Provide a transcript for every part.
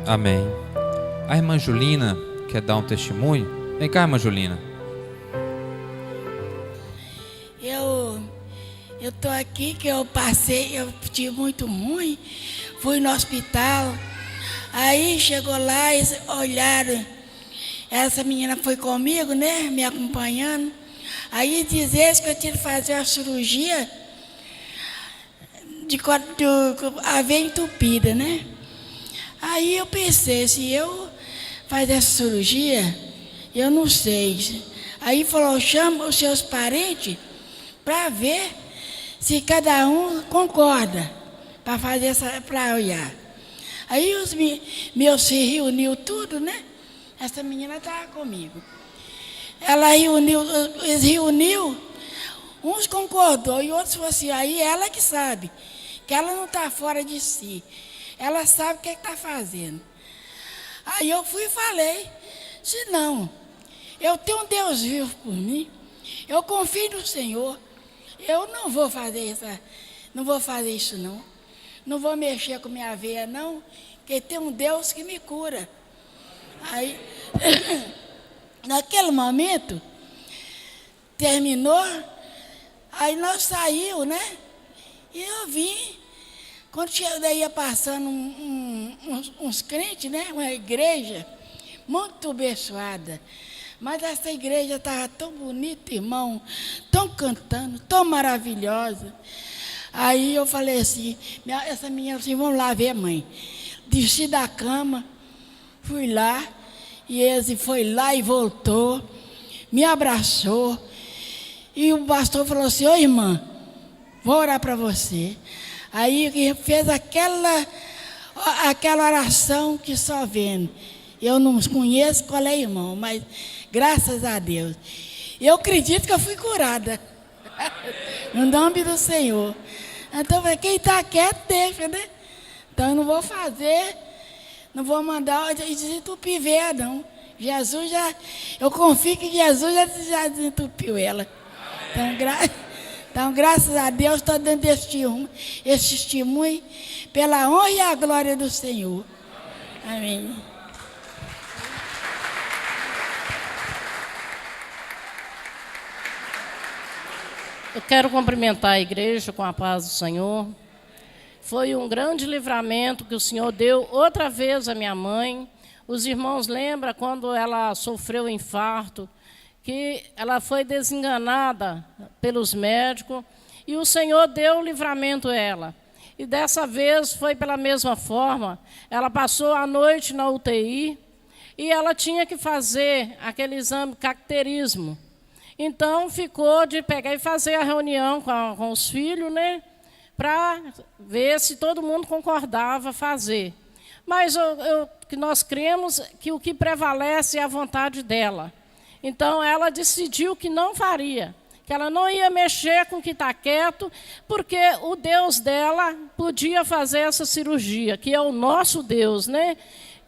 Amém. A irmã Julina quer dar um testemunho? Vem cá, irmã Julina. Eu tô aqui que eu tive muito ruim, fui no hospital, aí chegou lá, eles olharam, essa menina foi comigo, né, me acompanhando, aí dizer que eu tinha que fazer a cirurgia a veia entupida, né? Aí eu pensei, se eu fazer essa cirurgia, eu não sei. Aí falou, chama os seus parentes para ver se cada um concorda para fazer para olhar. Aí os meus se reuniu tudo, né? Essa menina estava comigo. Eles reuniu, uns concordou e outros falaram assim, aí ela que sabe, que ela não está fora de si. Ela sabe o que está fazendo. Aí eu fui e falei, se não, eu tenho um Deus vivo por mim, eu confio no Senhor, eu não vou fazer isso não. Não vou mexer com minha veia não, porque tem um Deus que me cura. Aí, naquele momento, terminou, aí nós saímos, né? E eu vim, quando daí ia passando uns crentes, né? Uma igreja muito abençoada. Mas essa igreja estava tão bonita, irmão, tão cantando, tão maravilhosa. Aí eu falei assim, essa menina assim, vamos lá ver, mãe. Desci da cama, fui lá, e ele foi lá e voltou, me abraçou. E o pastor falou assim, ô irmã, vou orar para você. Aí fez aquela oração que só vendo. Eu não conheço qual é irmão, mas graças a Deus. Eu acredito que eu fui curada. No nome do Senhor. Então, quem está quieto, deixa, né? Então, eu não vou fazer, não vou mandar desentupir veia, não. Eu confio que Jesus já desentupiu ela. Então, graças a Deus, estou dando esse testemunho pela honra e a glória do Senhor. Amém. Eu quero cumprimentar a igreja com a paz do Senhor. Foi um grande livramento que o Senhor deu outra vez à minha mãe. Os irmãos lembram quando ela sofreu um infarto, que ela foi desenganada pelos médicos e o Senhor deu o livramento a ela. E dessa vez foi pela mesma forma. Ela passou a noite na UTI e ela tinha que fazer aquele exame caracterismo. Então, ficou de pegar e fazer a reunião com os filhos, né, para ver se todo mundo concordava fazer. Mas que nós cremos que o que prevalece é a vontade dela. Então, ela decidiu que não faria, que ela não ia mexer com o que está quieto, porque o Deus dela podia fazer essa cirurgia, que é o nosso Deus, né?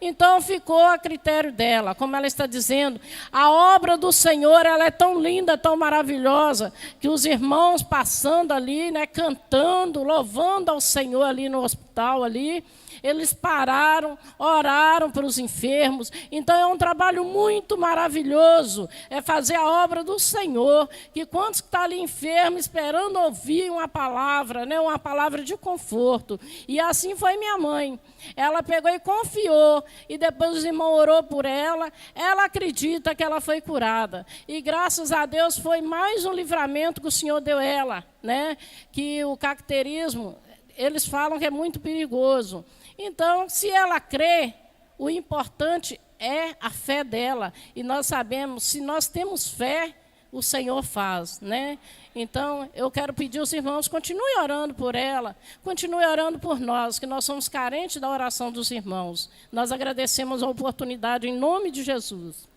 Então, ficou a critério dela, como ela está dizendo, a obra do Senhor ela é tão linda, tão maravilhosa, que os irmãos passando ali, né, cantando, louvando ao Senhor ali no hospital, ali, eles pararam, oraram para os enfermos. Então, é um trabalho muito maravilhoso, é fazer a obra do Senhor, que quantos estão ali enfermos, esperando ouvir uma palavra, né, uma palavra de conforto. E assim foi minha mãe. Ela pegou e confiou, e depois os irmãos orou por ela, ela acredita que ela foi curada. E graças a Deus foi mais um livramento que o Senhor deu a ela, né? Que o caracterismo, eles falam que é muito perigoso. Então, se ela crê, o importante é a fé dela. E nós sabemos, se nós temos fé, o Senhor faz, né? Então, eu quero pedir aos irmãos, continue orando por ela, continue orando por nós, que nós somos carentes da oração dos irmãos. Nós agradecemos a oportunidade em nome de Jesus.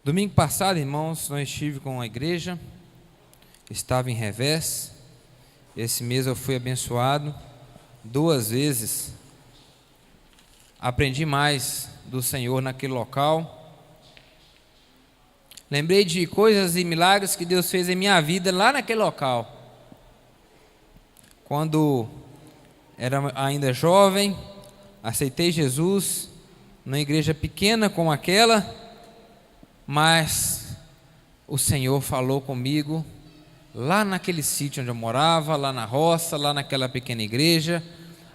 Domingo passado, irmãos, nós estive com a igreja, estava em Revés. Esse mês eu fui abençoado 2 vezes. Aprendi mais do Senhor naquele local. Lembrei de coisas e milagres que Deus fez em minha vida lá naquele local. quando era ainda jovem, aceitei Jesus numa igreja pequena como aquela, mas o Senhor falou comigo lá naquele sítio onde eu morava, lá na roça, lá naquela pequena igreja,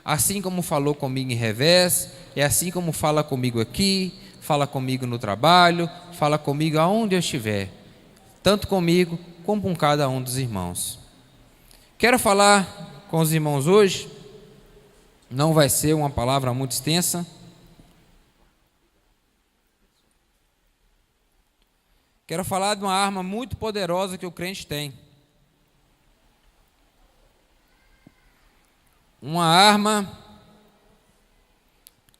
assim como falou comigo em Revés, e assim como fala comigo aqui, fala comigo no trabalho, fala comigo aonde eu estiver, tanto comigo como com cada um dos irmãos. Quero falar com os irmãos hoje, não vai ser uma palavra muito extensa. Quero falar de uma arma muito poderosa que o crente tem. Uma arma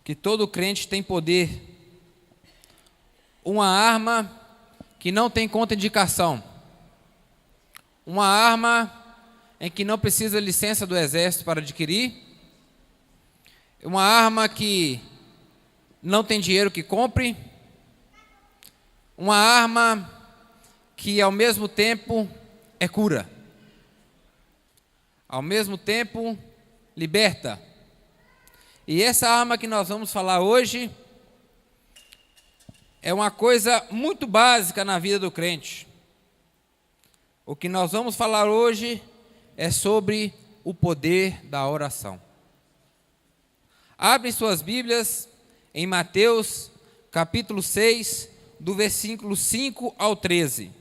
que todo crente tem poder. Uma arma que não tem contraindicação. Uma arma em que não precisa licença do exército para adquirir. Uma arma que não tem dinheiro que compre. Uma arma que ao mesmo tempo é cura. Ao mesmo tempo liberta. E essa arma que nós vamos falar hoje é uma coisa muito básica na vida do crente. O que nós vamos falar hoje é sobre o poder da oração. Abrem suas Bíblias em Mateus, capítulo 6, do versículo 5 ao 13.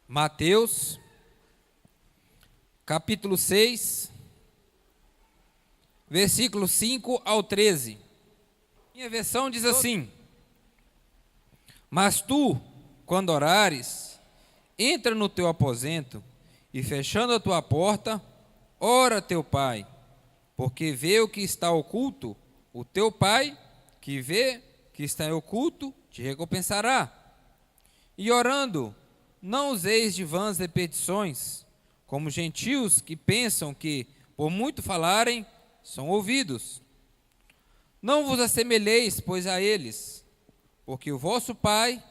Mateus, capítulo 6, versículo 5 ao 13. Minha versão diz assim: Mas tu, quando orares, entra no teu aposento e, fechando a tua porta, ora a teu pai, porque vê o que está oculto, o teu pai, que vê que está em oculto, te recompensará. E orando, não useis de vãs repetições, como gentios que pensam que, por muito falarem, são ouvidos. Não vos assemelheis, pois, a eles, porque o vosso Pai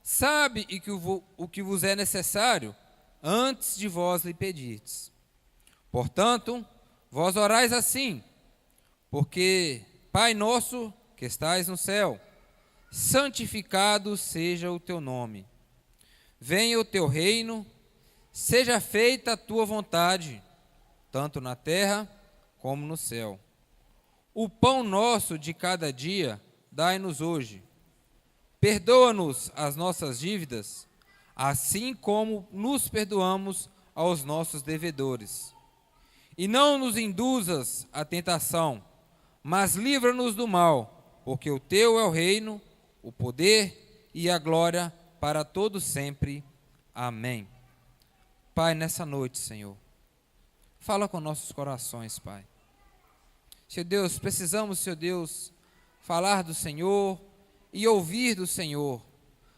sabe o que vos é necessário, antes de vós lhe pedirdes. Portanto, vós orais assim, porque, Pai nosso, que estais no céu, santificado seja o teu nome. Venha o teu reino, seja feita a tua vontade, tanto na terra como no céu. O pão nosso de cada dia dai-nos hoje. Perdoa-nos as nossas dívidas, assim como nos perdoamos aos nossos devedores. E não nos induzas à tentação, mas livra-nos do mal, porque o teu é o reino, o poder e a glória para todo sempre. Amém. Pai, nessa noite, Senhor, fala com nossos corações, Pai. Senhor Deus, precisamos, Senhor Deus, falar do Senhor e ouvir do Senhor.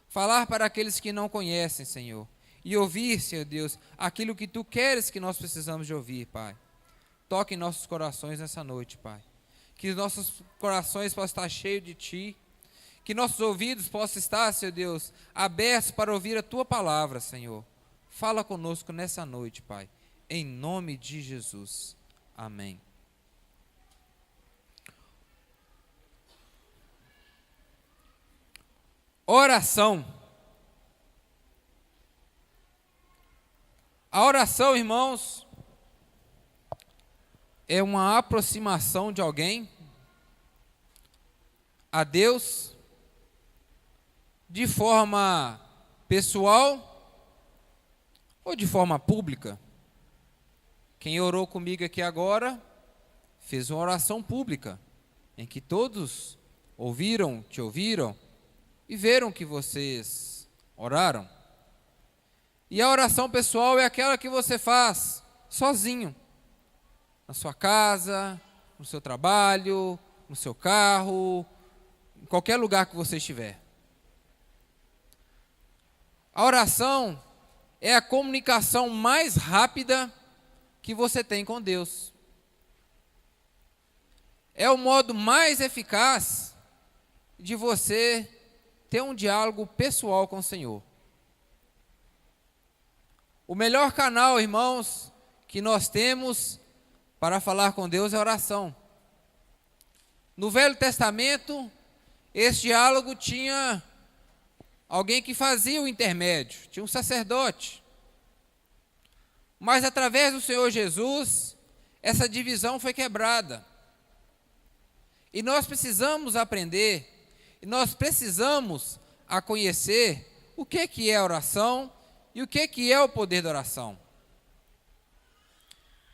Falar para aqueles que não conhecem, Senhor. E ouvir, Senhor Deus, aquilo que Tu queres que nós precisamos de ouvir, Pai. Toque em nossos corações nessa noite, Pai. Que os nossos corações possam estar cheios de Ti. Que nossos ouvidos possam estar, Senhor Deus, abertos para ouvir a Tua palavra, Senhor. Fala conosco nessa noite, Pai. Em nome de Jesus. Amém. Oração. A oração, irmãos, é uma aproximação de alguém a Deus de forma pessoal ou de forma pública. Quem orou comigo aqui agora fez uma oração pública, em que todos te ouviram e viram que vocês oraram. E a oração pessoal é aquela que você faz sozinho, na sua casa, no seu trabalho, no seu carro, em qualquer lugar que você estiver. A oração é a comunicação mais rápida que você tem com Deus. é o modo mais eficaz de você ter um diálogo pessoal com o Senhor. O melhor canal, irmãos, que nós temos para falar com Deus é a oração. No Velho Testamento, esse diálogo tinha alguém que fazia o intermédio, tinha um sacerdote. Mas através do Senhor Jesus, essa divisão foi quebrada. E nós precisamos aprender, e nós precisamos a conhecer o que é a oração e o que é o poder da oração.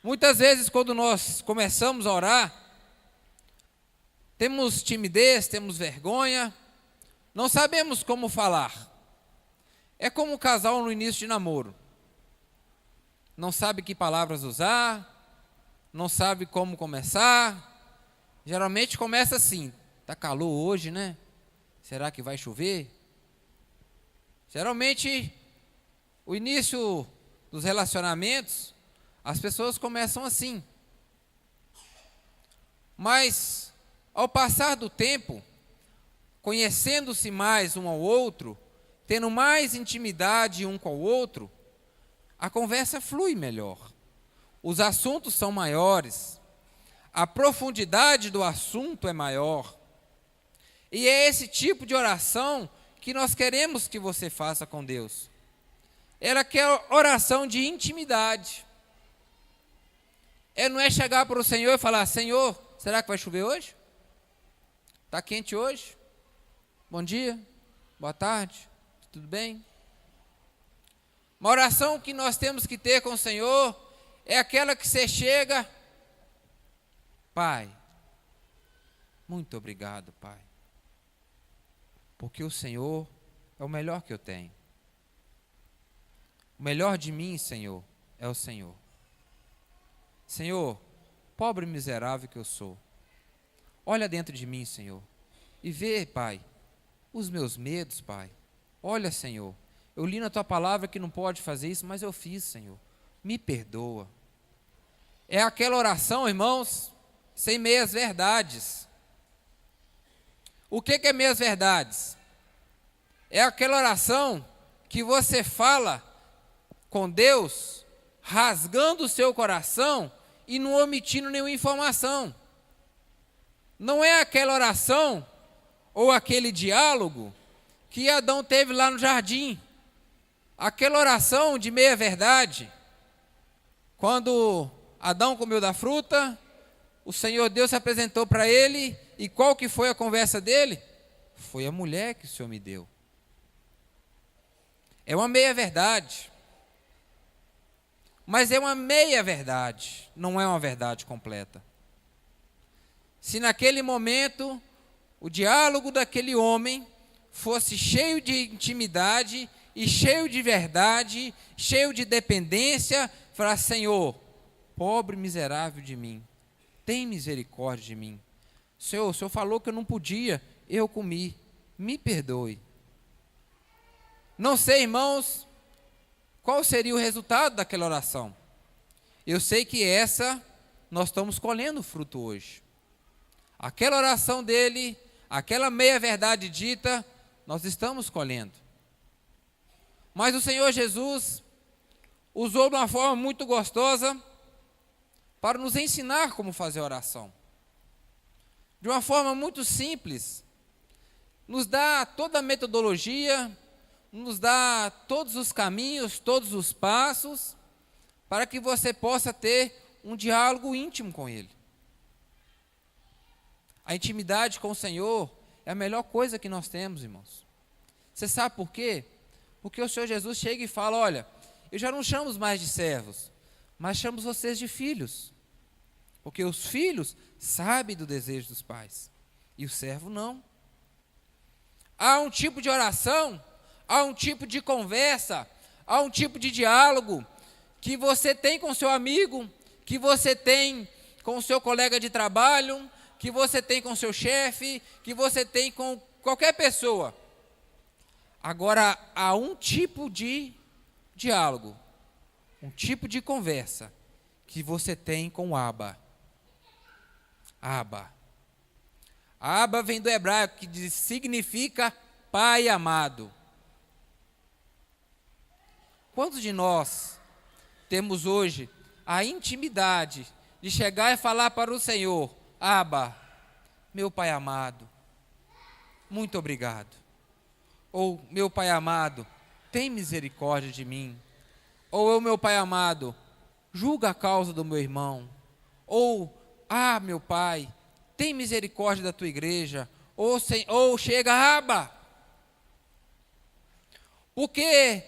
Muitas vezes, quando nós começamos a orar, temos timidez, temos vergonha, não sabemos como falar. É como um casal no início de namoro. Não sabe que palavras usar, não sabe como começar. Geralmente começa assim: está calor hoje, né? Será que vai chover? Geralmente, o início dos relacionamentos, as pessoas começam assim. Mas, ao passar do tempo, conhecendo-se mais um ao outro, tendo mais intimidade um com o outro, a conversa flui melhor. Os assuntos são maiores, a profundidade do assunto é maior. E é esse tipo de oração que nós queremos que você faça com Deus. Ela quer oração de intimidade. Não é chegar para o Senhor e falar: Senhor, será que vai chover hoje? Está quente hoje? Bom dia, boa tarde, tudo bem? Uma oração que nós temos que ter com o Senhor é aquela que você chega: Pai, muito obrigado, Pai, porque o Senhor é o melhor que eu tenho. O melhor de mim, Senhor, é o Senhor. Senhor, pobre e miserável que eu sou, olha dentro de mim, Senhor, e vê, Pai, os meus medos, Pai. Olha, Senhor, eu li na Tua palavra que não pode fazer isso, mas eu fiz, Senhor. Me perdoa. É aquela oração, irmãos, sem meias verdades. O que é meias verdades? É aquela oração que você fala com Deus, rasgando o seu coração e não omitindo nenhuma informação. Não é aquela oração ou aquele diálogo que Adão teve lá no jardim. Aquela oração de meia verdade. Quando Adão comeu da fruta, o Senhor Deus se apresentou para ele, e qual que foi a conversa dele? Foi a mulher que o Senhor me deu. É uma meia verdade. Mas é uma meia verdade, não é uma verdade completa. Se naquele momento o diálogo daquele homem fosse cheio de intimidade e cheio de verdade, cheio de dependência, falar: Senhor, pobre e miserável de mim, tem misericórdia de mim. Senhor, o Senhor falou que eu não podia, eu comi, me perdoe. Não sei, irmãos, qual seria o resultado daquela oração. Eu sei que nós estamos colhendo fruto hoje. Aquela oração dele, aquela meia verdade dita, nós estamos colhendo. Mas o Senhor Jesus usou de uma forma muito gostosa para nos ensinar como fazer oração. De uma forma muito simples, nos dá toda a metodologia, nos dá todos os caminhos, todos os passos, para que você possa ter um diálogo íntimo com Ele. A intimidade com o Senhor é a melhor coisa que nós temos, irmãos. Você sabe por quê? Porque o Senhor Jesus chega e fala: olha, eu já não chamo mais de servos, mas chamo vocês de filhos. Porque os filhos sabem do desejo dos pais, e o servo não. Há um tipo de oração, há um tipo de conversa, há um tipo de diálogo que você tem com seu amigo, que você tem com o seu colega de trabalho, que você tem com seu chefe, que você tem com qualquer pessoa. Agora, há um tipo de diálogo, um tipo de conversa que você tem com o Abba. Abba, Abba vem do hebraico, que significa pai amado. Quantos de nós temos hoje a intimidade de chegar e falar para o Senhor: Abba, meu pai amado, muito obrigado. Ou, meu pai amado, tem misericórdia de mim. Ou, meu pai amado, julga a causa do meu irmão. Ou, meu pai, tem misericórdia da tua igreja. Ou chega, Abba. Porque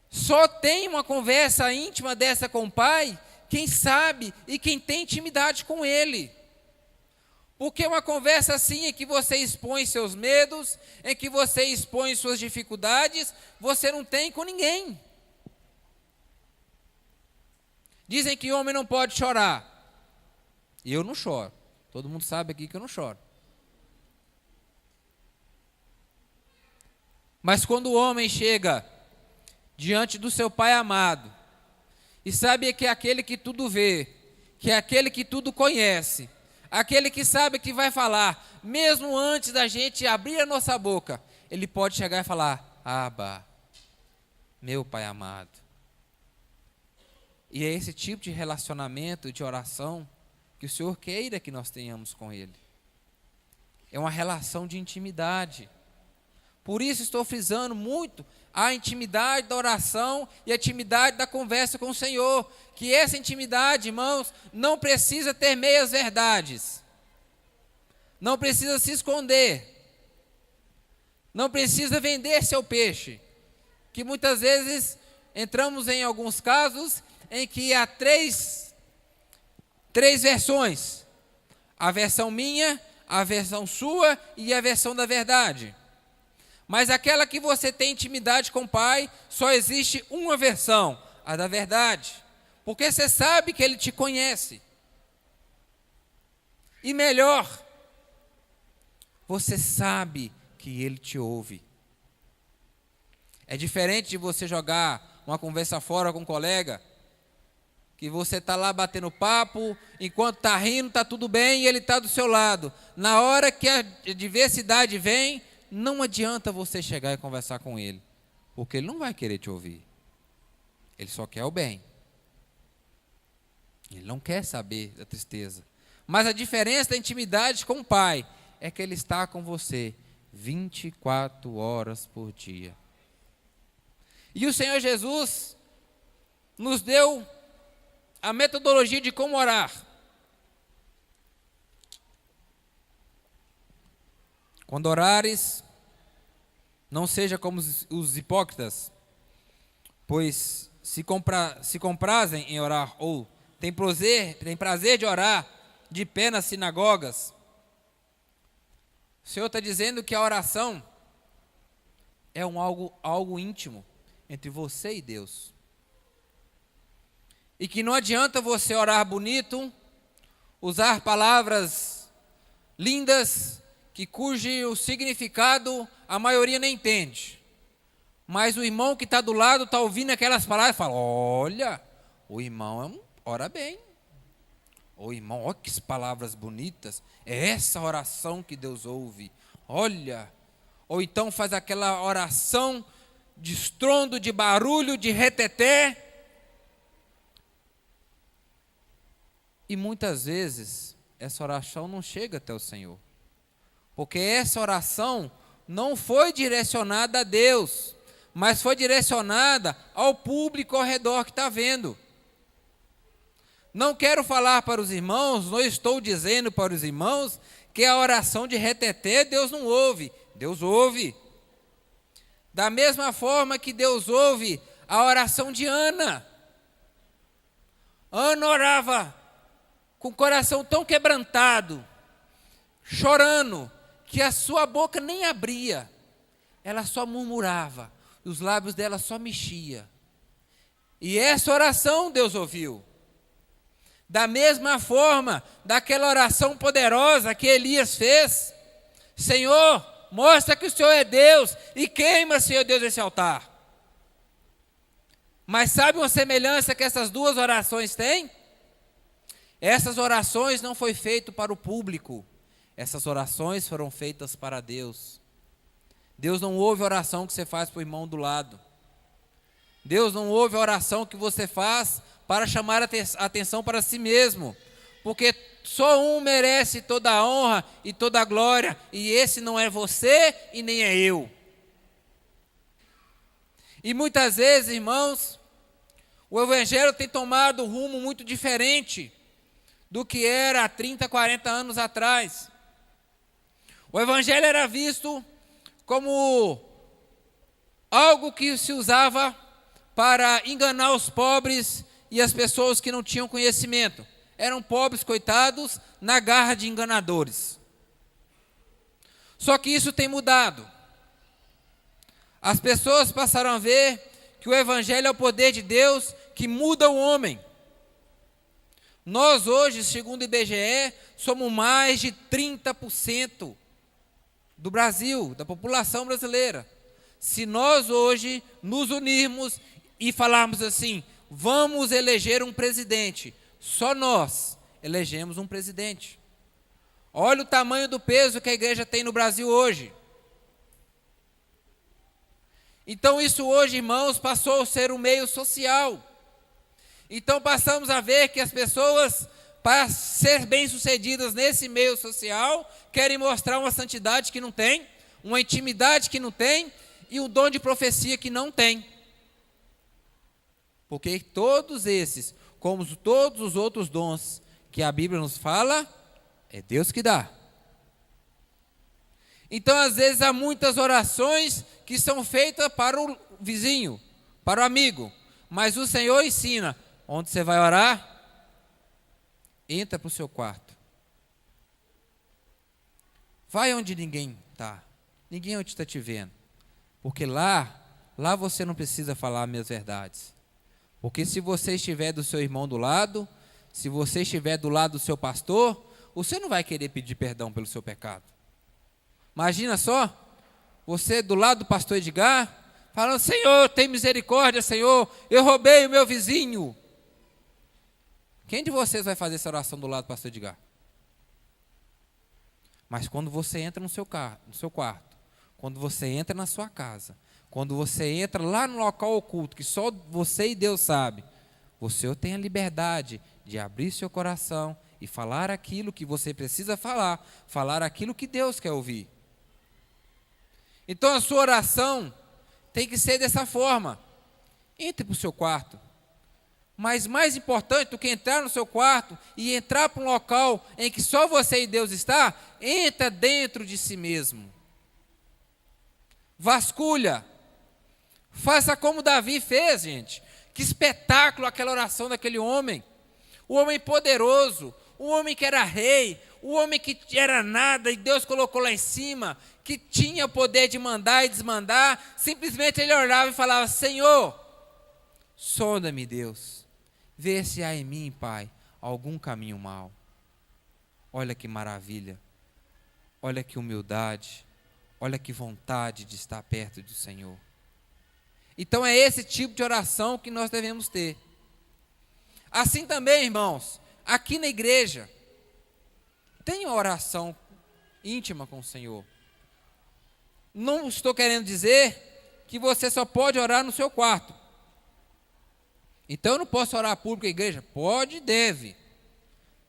só tem uma conversa íntima dessa com o pai quem sabe e quem tem intimidade com ele. Porque uma conversa assim, em que você expõe seus medos, em que você expõe suas dificuldades, você não tem com ninguém. Dizem que homem não pode chorar. E eu não choro. Todo mundo sabe aqui que eu não choro. Mas quando o homem chega diante do seu pai amado, e sabe que é aquele que tudo vê, que é aquele que tudo conhece, aquele que sabe que vai falar, mesmo antes da gente abrir a nossa boca, ele pode chegar e falar: Abba, meu pai amado. E é esse tipo de relacionamento, de oração, que o Senhor queira que nós tenhamos com Ele. É uma relação de intimidade. Por isso estou frisando muito a intimidade da oração e a intimidade da conversa com o Senhor. Que essa intimidade, irmãos, não precisa ter meias verdades. Não precisa se esconder. Não precisa vender seu peixe. Que muitas vezes entramos em alguns casos em que há três versões. A versão minha, a versão sua e a versão da verdade. Mas aquela que você tem intimidade com o Pai, só existe uma versão, a da verdade. Porque você sabe que Ele te conhece. E melhor, você sabe que Ele te ouve. É diferente de você jogar uma conversa fora com um colega, que você está lá batendo papo, enquanto está rindo, está tudo bem e ele está do seu lado. Na hora que a adversidade vem, não adianta você chegar e conversar com ele, porque ele não vai querer te ouvir. Ele só quer o bem. Ele não quer saber da tristeza. Mas a diferença da intimidade com o Pai é que Ele está com você 24 horas por dia. E o Senhor Jesus nos deu a metodologia de como orar. Quando orares, não seja como os hipócritas, pois se comprazem em orar, ou tem prazer de orar de pé nas sinagogas. O Senhor está dizendo que a oração é algo íntimo entre você e Deus. E que não adianta você orar bonito, usar palavras lindas, cujo significado a maioria nem entende. Mas o irmão que está do lado está ouvindo aquelas palavras e fala: olha, o irmão ora bem. O irmão, olha que palavras bonitas. É essa oração que Deus ouve. Olha. Ou então faz aquela oração de estrondo, de barulho, de reteté. E muitas vezes essa oração não chega até o Senhor. Porque essa oração não foi direcionada a Deus, mas foi direcionada ao público ao redor que está vendo. Não quero falar para os irmãos, não estou dizendo para os irmãos que a oração de reteté Deus não ouve. Deus ouve. Da mesma forma que Deus ouve a oração de Ana. Ana orava com o coração tão quebrantado, chorando, que a sua boca nem abria. Ela só murmurava, e os lábios dela só mexiam. E essa oração Deus ouviu. Da mesma forma, daquela oração poderosa que Elias fez: Senhor, mostra que o Senhor é Deus, e queima, Senhor Deus, esse altar. Mas sabe uma semelhança que essas duas orações têm? Essas orações não foi feito para o público. Essas orações foram feitas para Deus. Deus não ouve a oração que você faz para o irmão do lado. Deus não ouve a oração que você faz para chamar a atenção para si mesmo. Porque só um merece toda a honra e toda a glória, e esse não é você e nem é eu. E muitas vezes, irmãos, o Evangelho tem tomado um rumo muito diferente do que era há 30, 40 anos atrás. O Evangelho era visto como algo que se usava para enganar os pobres e as pessoas que não tinham conhecimento. Eram pobres, coitados, na garra de enganadores. Só que isso tem mudado. As pessoas passaram a ver que o Evangelho é o poder de Deus que muda o homem. Nós hoje, segundo o IBGE, somos mais de 30% do Brasil, da população brasileira. Se nós hoje nos unirmos e falarmos assim, vamos eleger um presidente, só nós elegemos um presidente. Olha o tamanho do peso que a igreja tem no Brasil hoje. Então isso hoje, irmãos, passou a ser um meio social. Então passamos a ver que as pessoas, para ser bem-sucedidas nesse meio social, querem mostrar uma santidade que não tem, uma intimidade que não tem e um dom de profecia que não tem. Porque todos esses, como todos os outros dons que a Bíblia nos fala, é Deus que dá. Então, às vezes, há muitas orações que são feitas para o vizinho, para o amigo, mas o Senhor ensina, onde você vai orar, entra para o seu quarto. Vai onde ninguém está, ninguém está te vendo, porque lá você não precisa falar as minhas verdades. Porque se você estiver do seu irmão do lado, se você estiver do lado do seu pastor, você não vai querer pedir perdão pelo seu pecado. Imagina só, você do lado do pastor Edgar, falando, Senhor, tem misericórdia, Senhor, eu roubei o meu vizinho. Quem de vocês vai fazer essa oração do lado do pastor Edgar? Mas quando você entra no seu quarto, quando você entra na sua casa, quando você entra lá no local oculto, que só você e Deus sabe, você tem a liberdade de abrir seu coração e falar aquilo que você precisa falar aquilo que Deus quer ouvir. Então a sua oração tem que ser dessa forma. Entre para o seu quarto. Mas mais importante do que entrar no seu quarto e entrar para um local em que só você e Deus está, entra dentro de si mesmo. Vasculha. Faça como Davi fez, gente. Que espetáculo aquela oração daquele homem. O homem poderoso, o homem que era rei, o homem que era nada e Deus colocou lá em cima, que tinha o poder de mandar e desmandar. Simplesmente ele orava e falava, Senhor, sonda-me, Deus, vê se há em mim, Pai, algum caminho mau. Olha que maravilha, olha que humildade, olha que vontade de estar perto do Senhor. Então é esse tipo de oração que nós devemos ter. Assim também, irmãos, aqui na igreja, tem uma oração íntima com o Senhor. Não estou querendo dizer que você só pode orar no seu quarto. Então eu não posso orar público na igreja? Pode e deve.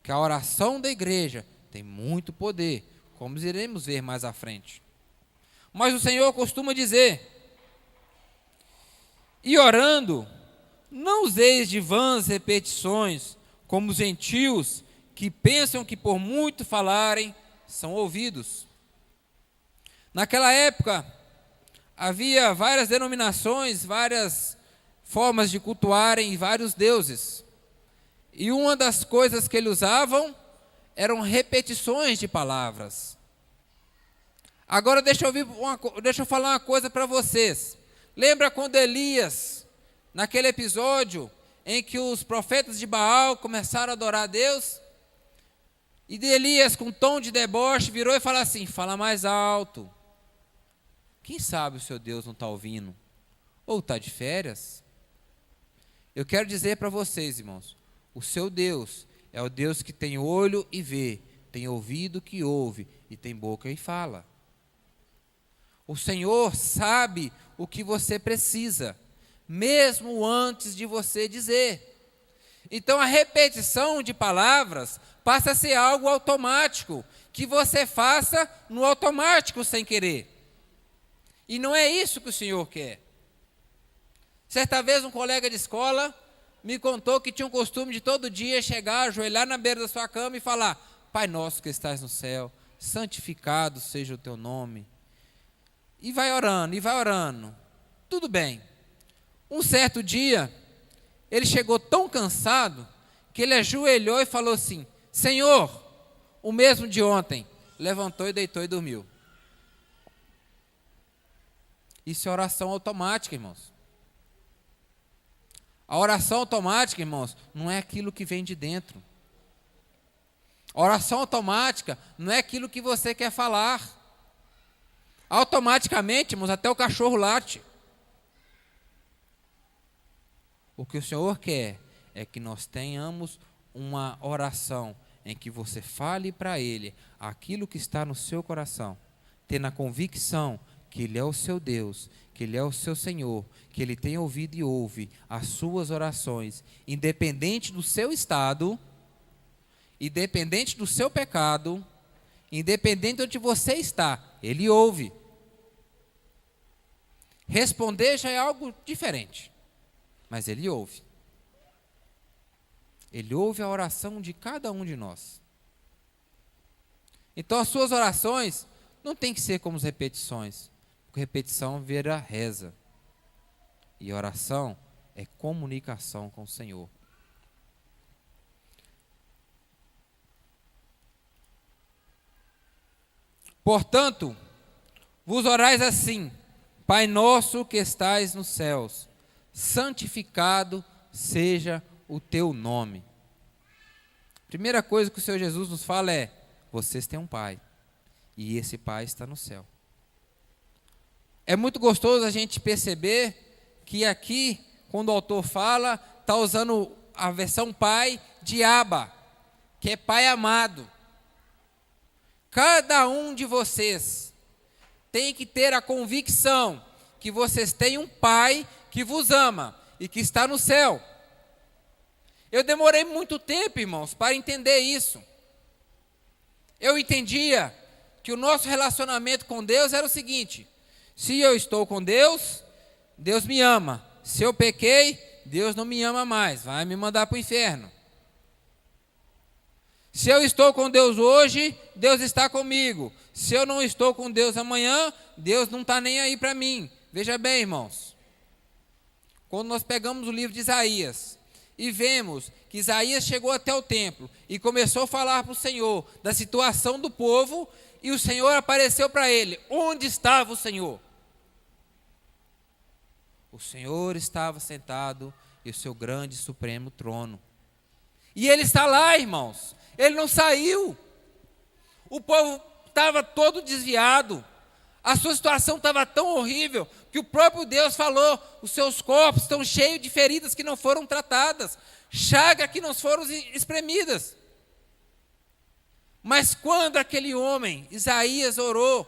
Que a oração da igreja tem muito poder, como iremos ver mais à frente. Mas o Senhor costuma dizer, e orando, não useis de vãs repetições, como os gentios, que pensam que por muito falarem, são ouvidos. Naquela época, havia várias denominações, várias formas de cultuarem vários deuses. E uma das coisas que eles usavam eram repetições de palavras. Agora deixa eu falar uma coisa para vocês. Lembra quando Elias, naquele episódio em que os profetas de Baal começaram a adorar a Deus? E de Elias, com um tom de deboche, virou e falou assim, fala mais alto. Quem sabe o seu Deus não está ouvindo? Ou está de férias? Eu quero dizer para vocês, irmãos, o seu Deus é o Deus que tem olho e vê, tem ouvido que ouve e tem boca e fala. O Senhor sabe o que você precisa, mesmo antes de você dizer. Então a repetição de palavras passa a ser algo automático, que você faça no automático sem querer. E não é isso que o Senhor quer. Certa vez um colega de escola me contou que tinha um costume de todo dia chegar, ajoelhar na beira da sua cama e falar: Pai nosso que estás no céu, santificado seja o teu nome. E vai orando. Tudo bem. Um certo dia, ele chegou tão cansado que ele ajoelhou e falou assim: Senhor, o mesmo de ontem. Levantou e deitou e dormiu. Isso é oração automática, irmãos. A oração automática, irmãos, não é aquilo que vem de dentro. A oração automática não é aquilo que você quer falar. Automaticamente, irmãos, até o cachorro late. O que o Senhor quer é que nós tenhamos uma oração em que você fale para Ele aquilo que está no seu coração, tendo a convicção que Ele é o seu Deus, que Ele é o seu Senhor, que Ele tem ouvido e ouve as suas orações, independente do seu estado, independente do seu pecado, independente de onde você está, Ele ouve. Responder já é algo diferente, mas Ele ouve. Ele ouve a oração de cada um de nós. Então as suas orações não tem que ser como as repetições, porque repetição vira reza. E oração é comunicação com o Senhor. Portanto, vos orais assim: Pai nosso que estais nos céus, santificado seja o teu nome. Primeira coisa que o Senhor Jesus nos fala é: vocês têm um Pai, e esse Pai está no céu. É muito gostoso a gente perceber que aqui, quando o autor fala, está usando a versão Pai de Abba, que é Pai amado. Cada um de vocês tem que ter a convicção que vocês têm um Pai que vos ama e que está no céu. Eu demorei muito tempo, irmãos, para entender isso. Eu entendia que o nosso relacionamento com Deus era o seguinte: se eu estou com Deus, Deus me ama. Se eu pequei, Deus não me ama mais, vai me mandar para o inferno. Se eu estou com Deus hoje, Deus está comigo. Se eu não estou com Deus amanhã, Deus não está nem aí para mim. Veja bem, irmãos, quando nós pegamos o livro de Isaías e vemos que Isaías chegou até o templo e começou a falar para o Senhor da situação do povo, e o Senhor apareceu para ele. Onde estava o Senhor? O Senhor estava sentado em seu grande e supremo trono. E Ele está lá, irmãos. Ele não saiu. O povo estava todo desviado. A sua situação estava tão horrível que o próprio Deus falou: os seus corpos estão cheios de feridas que não foram tratadas, chagas que não foram espremidas. Mas quando aquele homem, Isaías, orou,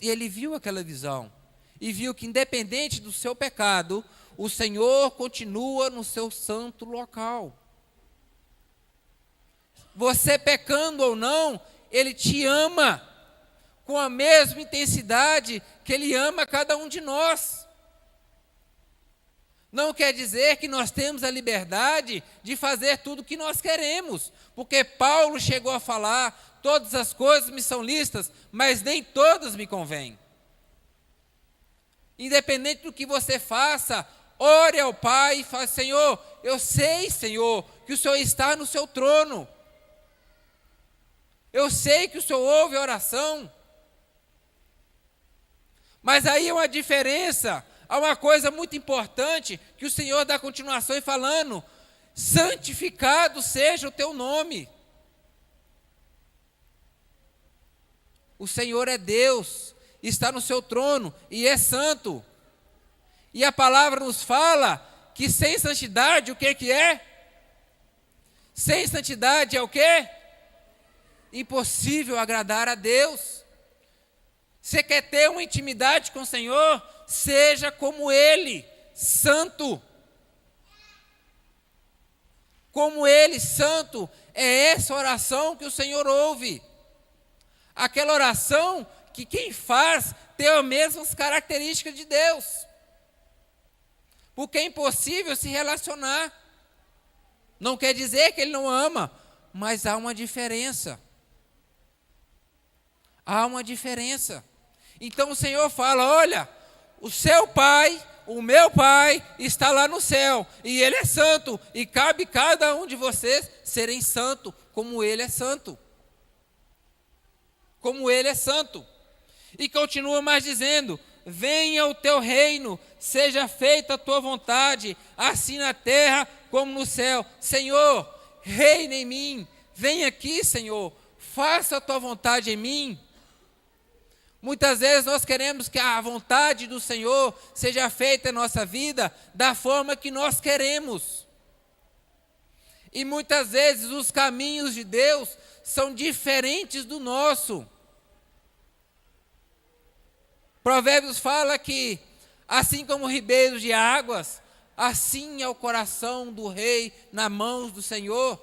ele viu aquela visão e viu que, independente do seu pecado, o Senhor continua no seu santo local. Você pecando ou não, Ele te ama com a mesma intensidade que Ele ama cada um de nós. Não quer dizer que nós temos a liberdade de fazer tudo o que nós queremos, porque Paulo chegou a falar: todas as coisas me são lícitas, mas nem todas me convêm. Independente do que você faça, ore ao Pai e fale: Senhor, eu sei, Senhor, que o Senhor está no seu trono. Eu sei que o Senhor ouve a oração. Mas aí há uma diferença, há uma coisa muito importante que o Senhor dá continuação e falando: santificado seja o teu nome. O Senhor é Deus, está no seu trono e é santo. E a palavra nos fala que sem santidade, o que é? Sem santidade é o quê? impossível agradar a Deus. Você quer ter uma intimidade com o Senhor? Seja como Ele, santo. Como Ele, santo, é essa oração que o Senhor ouve. Aquela oração que quem faz tem as mesmas características de Deus. Porque é impossível se relacionar. Não quer dizer que Ele não ama, mas há uma diferença. Há uma diferença. Então o Senhor fala, olha, o seu Pai, o meu Pai está lá no céu, e Ele é santo, e cabe cada um de vocês serem santo, como Ele é santo. Como Ele é santo. E continua mais dizendo, venha o teu reino, seja feita a tua vontade, assim na terra como no céu. Senhor, reina em mim, vem aqui, Senhor, faça a tua vontade em mim. Muitas vezes nós queremos que a vontade do Senhor seja feita em nossa vida da forma que nós queremos. E muitas vezes os caminhos de Deus são diferentes do nosso. Provérbios fala que, assim como ribeiros de águas, assim é o coração do rei nas mãos do Senhor.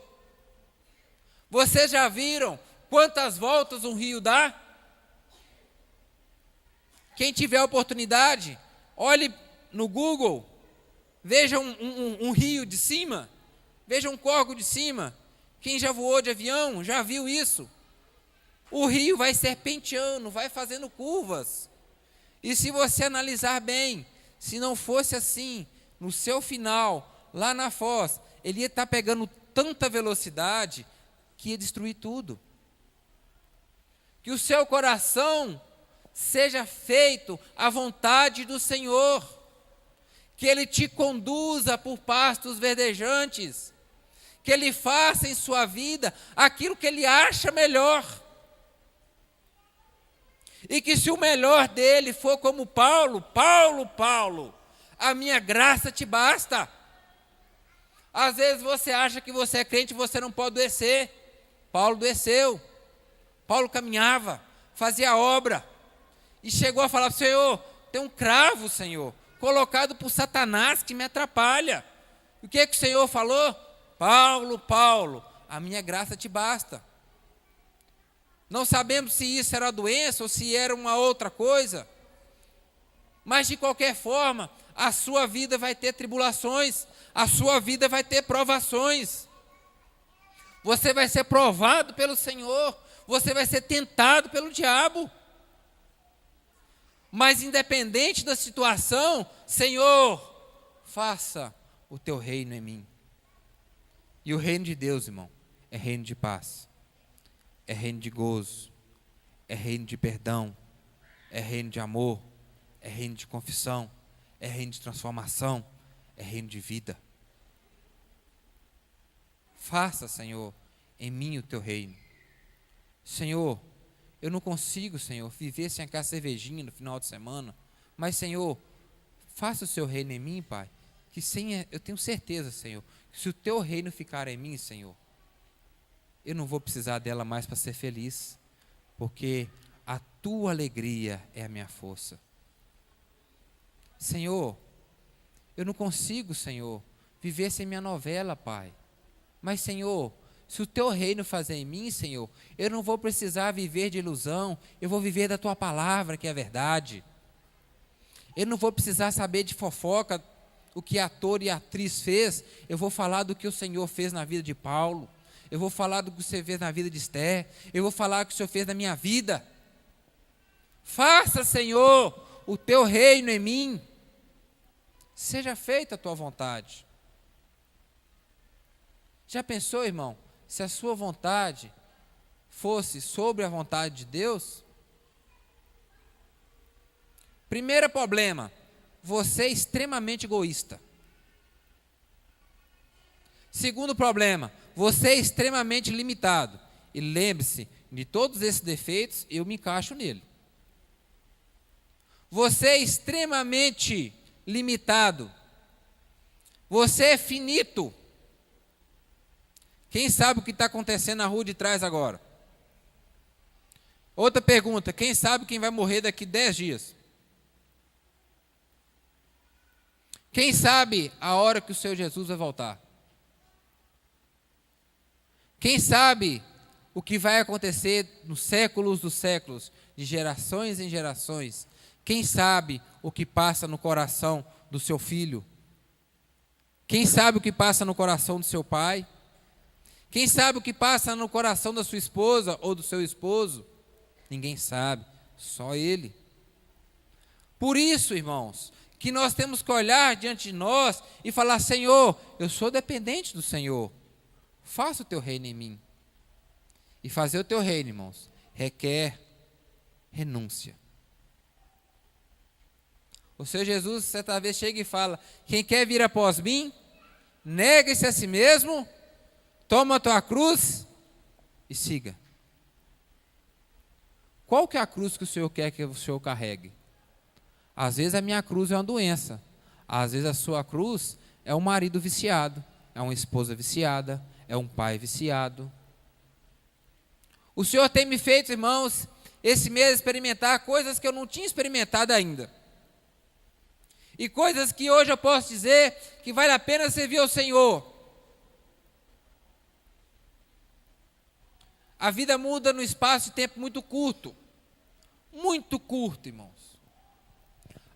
Vocês já viram quantas voltas um rio dá? Quem tiver a oportunidade, olhe no Google, veja um rio de cima, veja um córrego de cima. Quem já voou de avião, já viu isso. O rio vai serpenteando, vai fazendo curvas. E se você analisar bem, se não fosse assim, no seu final, lá na foz, ele ia estar pegando tanta velocidade que ia destruir tudo. Que o seu coração seja feito à vontade do Senhor, que Ele te conduza por pastos verdejantes, que Ele faça em sua vida aquilo que Ele acha melhor, e que se o melhor dele for como Paulo, a minha graça te basta. Às vezes você acha que você é crente e você não pode descer. Paulo desceu, Paulo caminhava, fazia obra, e chegou a falar, Senhor, tem um cravo, Senhor, colocado por Satanás que me atrapalha. E o que o Senhor falou? Paulo, a minha graça te basta. Não sabemos se isso era doença ou se era uma outra coisa. Mas de qualquer forma, a sua vida vai ter tribulações, a sua vida vai ter provações. Você vai ser provado pelo Senhor, você vai ser tentado pelo diabo. Mas independente da situação, Senhor, faça o teu reino em mim. E o reino de Deus, irmão, é reino de paz, é reino de gozo, é reino de perdão, é reino de amor, é reino de confissão, é reino de transformação, é reino de vida. Faça, Senhor, em mim o teu reino. Senhor, eu não consigo, Senhor, viver sem aquela cervejinha no final de semana. Mas, Senhor, faça o seu reino em mim, Pai. Eu tenho certeza, Senhor, que se o teu reino ficar em mim, Senhor, eu não vou precisar dela mais para ser feliz. Porque a tua alegria é a minha força. Senhor, eu não consigo, Senhor, viver sem minha novela, Pai. Mas, Senhor, se o teu reino fazer em mim, Senhor, eu não vou precisar viver de ilusão, eu vou viver da tua palavra, que é a verdade. Eu não vou precisar saber de fofoca, o que ator e atriz fez, eu vou falar do que o Senhor fez na vida de Paulo, eu vou falar do que você fez na vida de Esther, eu vou falar do que o Senhor fez na minha vida. Faça, Senhor, o teu reino em mim, seja feita a tua vontade. Já pensou, irmão, se a sua vontade fosse sobre a vontade de Deus? Primeiro problema, você é extremamente egoísta. Segundo problema, você é extremamente limitado. E lembre-se, de todos esses defeitos, eu me encaixo nele. Você é extremamente limitado. Você é finito. Quem sabe o que está acontecendo na rua de trás agora? Outra pergunta: quem sabe quem vai morrer daqui 10 dias? Quem sabe a hora que o Senhor Jesus vai voltar? Quem sabe o que vai acontecer nos séculos dos séculos, de gerações em gerações? Quem sabe o que passa no coração do seu filho? Quem sabe o que passa no coração do seu pai? Quem sabe o que passa no coração da sua esposa ou do seu esposo? Ninguém sabe, só Ele. Por isso, irmãos, que nós temos que olhar diante de nós e falar: Senhor, eu sou dependente do Senhor, faça o teu reino em mim. E fazer o teu reino, irmãos, requer renúncia. O Senhor Jesus, certa vez, chega e fala: quem quer vir após mim, nega-se a si mesmo, toma a tua cruz e siga. Qual que é a cruz que o Senhor quer que o Senhor carregue? Às vezes a minha cruz é uma doença. Às vezes a sua cruz é um marido viciado, é uma esposa viciada, é um pai viciado. O Senhor tem me feito, irmãos, esse mês experimentar coisas que eu não tinha experimentado ainda. E coisas que hoje eu posso dizer que vale a pena servir ao Senhor. A vida muda no espaço de tempo muito curto. Muito curto, irmãos.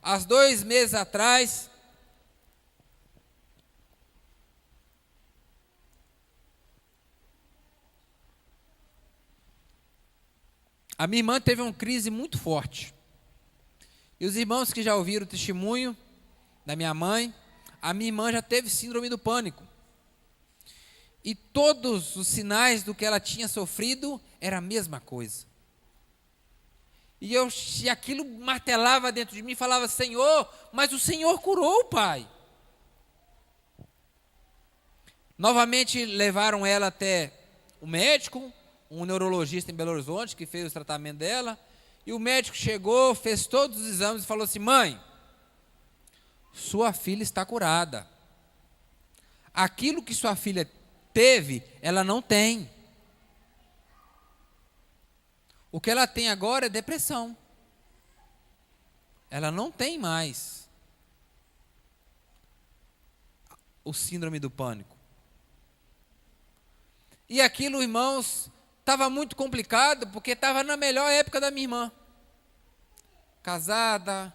Há 2 meses atrás, a minha irmã teve uma crise muito forte. E os irmãos que já ouviram o testemunho da minha mãe, a minha irmã já teve síndrome do pânico. E todos os sinais do que ela tinha sofrido era a mesma coisa. E aquilo martelava dentro de mim e falava: Senhor, mas o Senhor curou, Pai. Novamente levaram ela até o médico, um neurologista em Belo Horizonte, que fez o tratamento dela. E o médico chegou, fez todos os exames e falou assim: mãe, sua filha está curada. Aquilo que sua filha teve, ela não tem. O que ela tem agora é depressão. Ela não tem mais o síndrome do pânico. E aquilo, irmãos, estava muito complicado, porque estava na melhor época da minha irmã. Casada,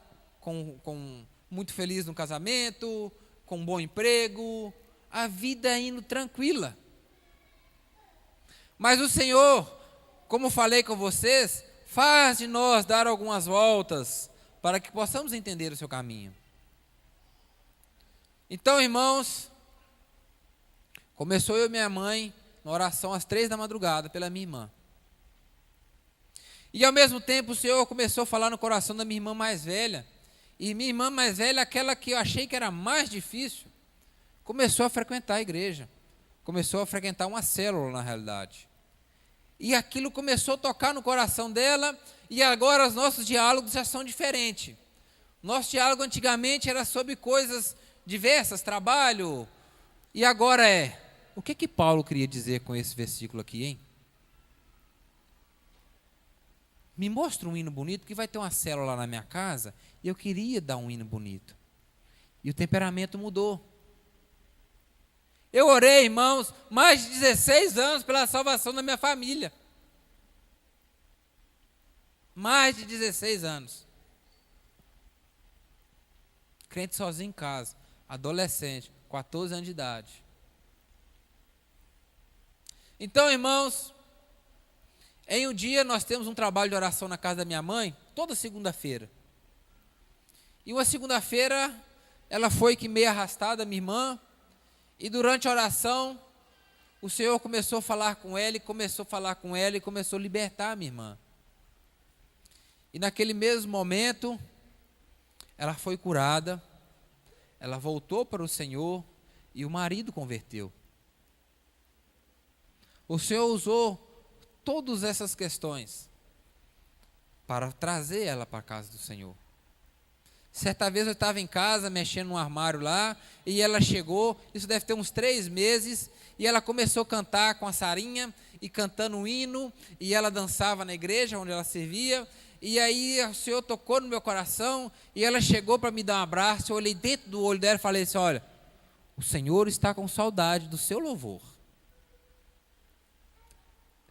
muito feliz no casamento, com um bom emprego, a vida indo tranquila. Mas o Senhor, como falei com vocês, faz de nós dar algumas voltas para que possamos entender o seu caminho. Então, irmãos, começou eu e minha mãe na oração às 3 da madrugada pela minha irmã. E ao mesmo tempo o Senhor começou a falar no coração da minha irmã mais velha. E minha irmã mais velha, aquela que eu achei que era mais difícil, começou a frequentar a igreja. Começou a frequentar uma célula, na realidade. E aquilo começou a tocar no coração dela, e agora os nossos diálogos já são diferentes. Nosso diálogo antigamente era sobre coisas diversas, trabalho, e agora o que Paulo queria dizer com esse versículo aqui, hein? Me mostra um hino bonito, que vai ter uma célula lá na minha casa, e eu queria dar um hino bonito. E o temperamento mudou. Eu orei, irmãos, mais de 16 anos pela salvação da minha família. Mais de 16 anos. Crente sozinho em casa, adolescente, 14 anos de idade. Então, irmãos, em um dia nós temos um trabalho de oração na casa da minha mãe, toda segunda-feira. E uma segunda-feira, ela foi que meio arrastada, minha irmã, e durante a oração, o Senhor começou a falar com ela, e começou a libertar a minha irmã. E naquele mesmo momento, ela foi curada, ela voltou para o Senhor, e o marido converteu. O Senhor usou todas essas questões para trazer ela para a casa do Senhor. Certa vez eu estava em casa, mexendo num armário lá, e ela chegou, isso deve ter uns 3 meses, e ela começou a cantar com a Sarinha, e cantando um hino, e ela dançava na igreja onde ela servia, e aí o Senhor tocou no meu coração, e ela chegou para me dar um abraço, eu olhei dentro do olho dela e falei assim, olha, o Senhor está com saudade do seu louvor.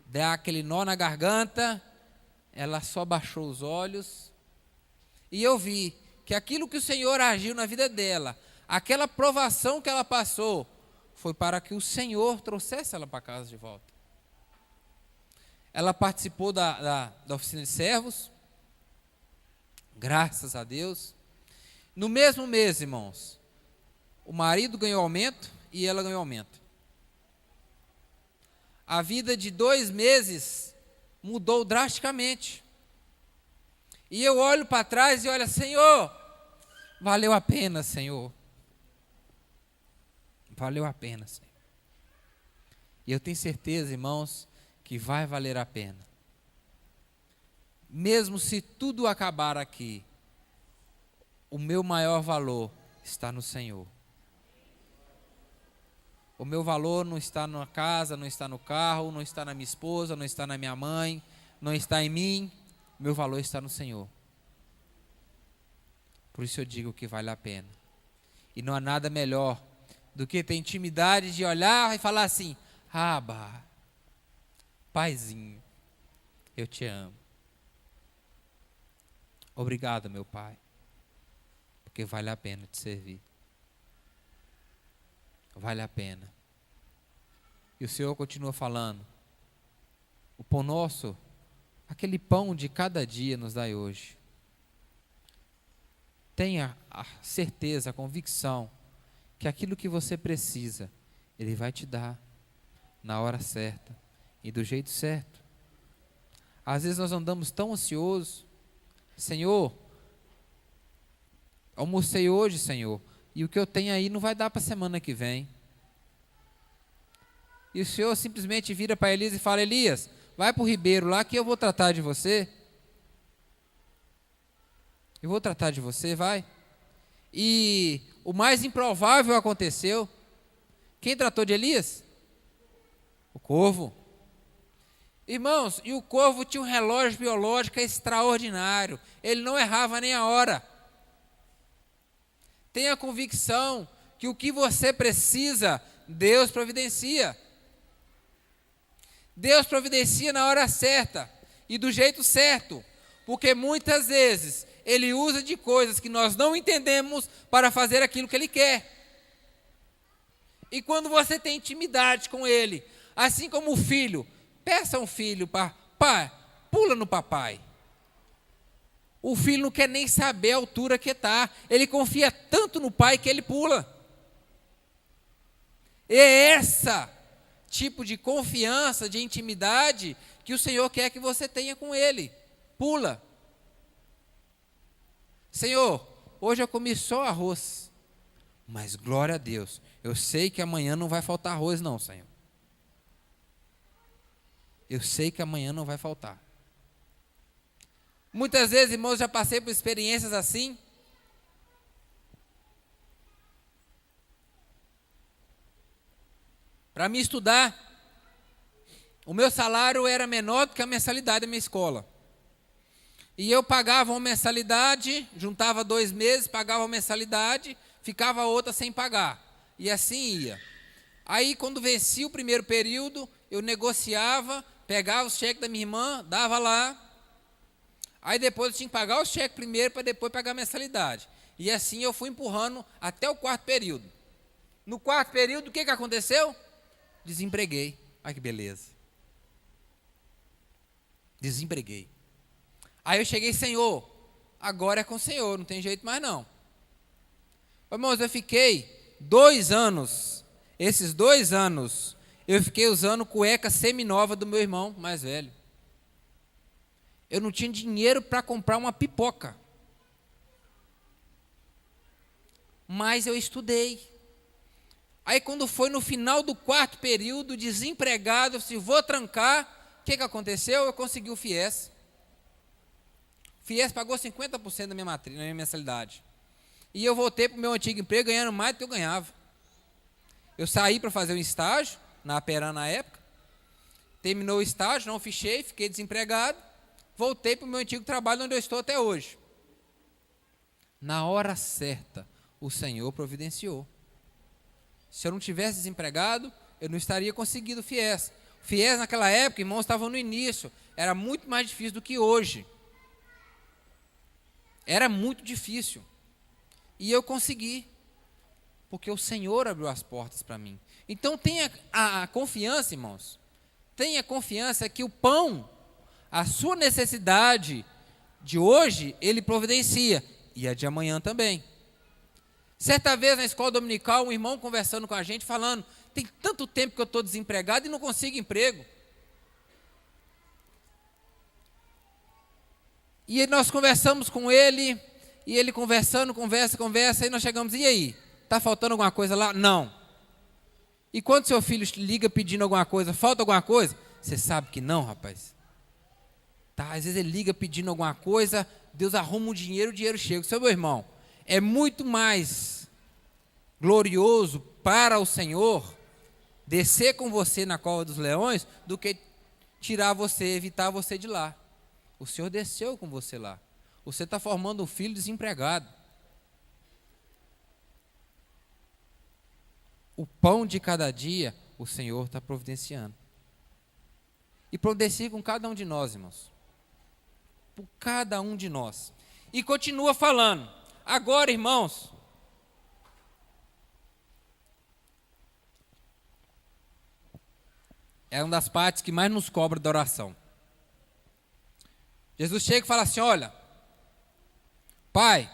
Dá aquele nó na garganta, ela só baixou os olhos, e eu vi que aquilo que o Senhor agiu na vida dela, aquela provação que ela passou, foi para que o Senhor trouxesse ela para casa de volta. Ela participou da oficina de servos, graças a Deus. No mesmo mês, irmãos, o marido ganhou aumento e ela ganhou aumento. A vida de 2 meses mudou drasticamente. E eu olho para trás e olho, Senhor, valeu a pena, Senhor. Valeu a pena, Senhor. E eu tenho certeza, irmãos, que vai valer a pena. Mesmo se tudo acabar aqui, o meu maior valor está no Senhor. O meu valor não está na casa, não está no carro, não está na minha esposa, não está na minha mãe, não está em mim. O meu valor está no Senhor. Por isso eu digo que vale a pena. E não há nada melhor do que ter intimidade de olhar e falar assim, Abba, Paizinho, eu te amo. Obrigado, meu Pai, porque vale a pena te servir. Vale a pena. E o Senhor continua falando, o pão nosso, aquele pão de cada dia nos dai hoje. Tenha a certeza, a convicção, que aquilo que você precisa, Ele vai te dar, na hora certa, e do jeito certo. Às vezes nós andamos tão ansiosos, Senhor, almocei hoje, Senhor, e o que eu tenho aí não vai dar para a semana que vem. E o Senhor simplesmente vira para Elias e fala, Elias, vai para o ribeiro lá que eu vou tratar de você. Eu vou tratar de você, vai. E o mais improvável aconteceu. Quem tratou de Elias? O corvo. Irmãos, e o corvo tinha um relógio biológico extraordinário. Ele não errava nem a hora. Tenha convicção que o que você precisa, Deus providencia. Deus providencia na hora certa e do jeito certo. Porque muitas vezes Ele usa de coisas que nós não entendemos para fazer aquilo que Ele quer. E quando você tem intimidade com Ele, assim como o filho, peça um filho para, pai, pula no papai. O filho não quer nem saber a altura que está. Ele confia tanto no pai que ele pula. É essa tipo de confiança, de intimidade que o Senhor quer que você tenha com Ele. Pula. Senhor, hoje eu comi só arroz, mas glória a Deus, eu sei que amanhã não vai faltar arroz não, Senhor. Eu sei que amanhã não vai faltar. Muitas vezes, irmãos, já passei por experiências assim. Para me estudar, o meu salário era menor do que a mensalidade da minha escola. E eu pagava uma mensalidade, juntava 2 meses, pagava uma mensalidade, ficava outra sem pagar. E assim ia. Aí, quando vencia o primeiro período, eu negociava, pegava os cheques da minha irmã, dava lá. Aí depois eu tinha que pagar o cheque primeiro para depois pagar a mensalidade. E assim eu fui empurrando até o 4º período. No 4º período, o que aconteceu? Desempreguei. Olha que beleza. Desempreguei. Aí eu cheguei, Senhor, agora é com o Senhor, não tem jeito mais não. Irmãos, eu fiquei 2 anos, esses 2 anos, eu fiquei usando cueca seminova do meu irmão mais velho. Eu não tinha dinheiro para comprar uma pipoca. Mas eu estudei. Aí quando foi no final do 4º período, desempregado, eu disse, vou trancar. O que aconteceu? Eu consegui o FIES. O FIES pagou 50% da minha mensalidade. E eu voltei para o meu antigo emprego ganhando mais do que eu ganhava. Eu saí para fazer um estágio, na Aperan na época. Terminou o estágio, não fichei, fiquei desempregado. Voltei para o meu antigo trabalho, onde eu estou até hoje. Na hora certa, o Senhor providenciou. Se eu não tivesse desempregado, eu não estaria conseguindo o FIES. O FIES naquela época, irmãos, estava no início. Era muito mais difícil do que hoje. Era muito difícil. E eu consegui. Porque o Senhor abriu as portas para mim. Então tenha a confiança, irmãos. Tenha confiança que o pão, a sua necessidade de hoje, Ele providencia. E a de amanhã também. Certa vez na escola dominical, um irmão conversando com a gente, falando: tem tanto tempo que eu estou desempregado e não consigo emprego. E nós conversamos com ele, e ele conversando, conversa, e nós chegamos: e aí? Está faltando alguma coisa lá? Não. E quando seu filho liga pedindo alguma coisa, falta alguma coisa? Você sabe que não, rapaz. Tá, às vezes ele liga pedindo alguma coisa, Deus arruma um dinheiro, o dinheiro chega. Seu meu irmão, é muito mais glorioso para o Senhor descer com você na cova dos leões do que tirar você, evitar você de lá. O Senhor desceu com você lá. Você está formando um filho desempregado. O pão de cada dia, o Senhor está providenciando. E providencia com cada um de nós, irmãos. Por cada um de nós. E continua falando. Agora, irmãos, é uma das partes que mais nos cobra da oração. Jesus chega e fala assim: olha, Pai,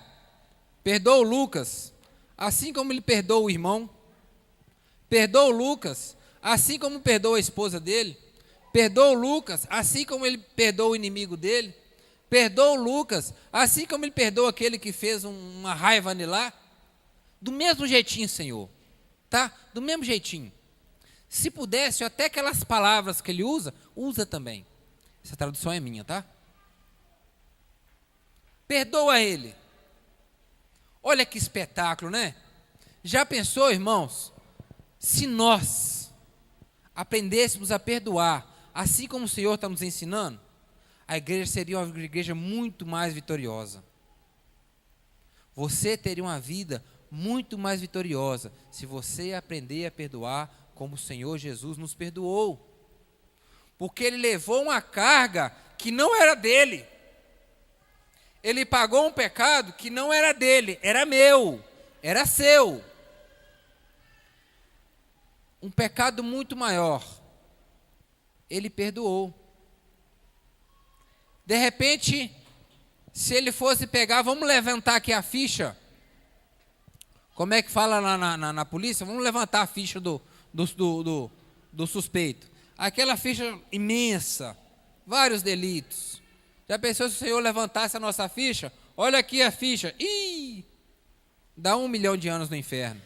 perdoa o Lucas, assim como ele perdoa o irmão. Perdoa o Lucas, assim como perdoa a esposa dele. Perdoa o Lucas, assim como ele perdoa o inimigo dele. Perdoa o Lucas, assim como ele perdoa aquele que fez uma raiva nele lá. Do mesmo jeitinho, Senhor. Tá? Do mesmo jeitinho. Se pudesse, até aquelas palavras que ele usa também. Essa tradução é minha, tá? Perdoa ele. Olha que espetáculo, né? Já pensou, irmãos, se nós aprendêssemos a perdoar, assim como o Senhor está nos ensinando, a igreja seria uma igreja muito mais vitoriosa. Você teria uma vida muito mais vitoriosa se você aprender a perdoar como o Senhor Jesus nos perdoou. Porque Ele levou uma carga que não era dele. Ele pagou um pecado que não era dele, era meu, era seu. Um pecado muito maior. Ele perdoou. De repente, se ele fosse pegar, vamos levantar aqui a ficha. Como é que fala na polícia? Vamos levantar a ficha do suspeito. Aquela ficha imensa, vários delitos. Já pensou se o Senhor levantasse a nossa ficha? Olha aqui a ficha. Ih, dá 1 milhão de anos no inferno.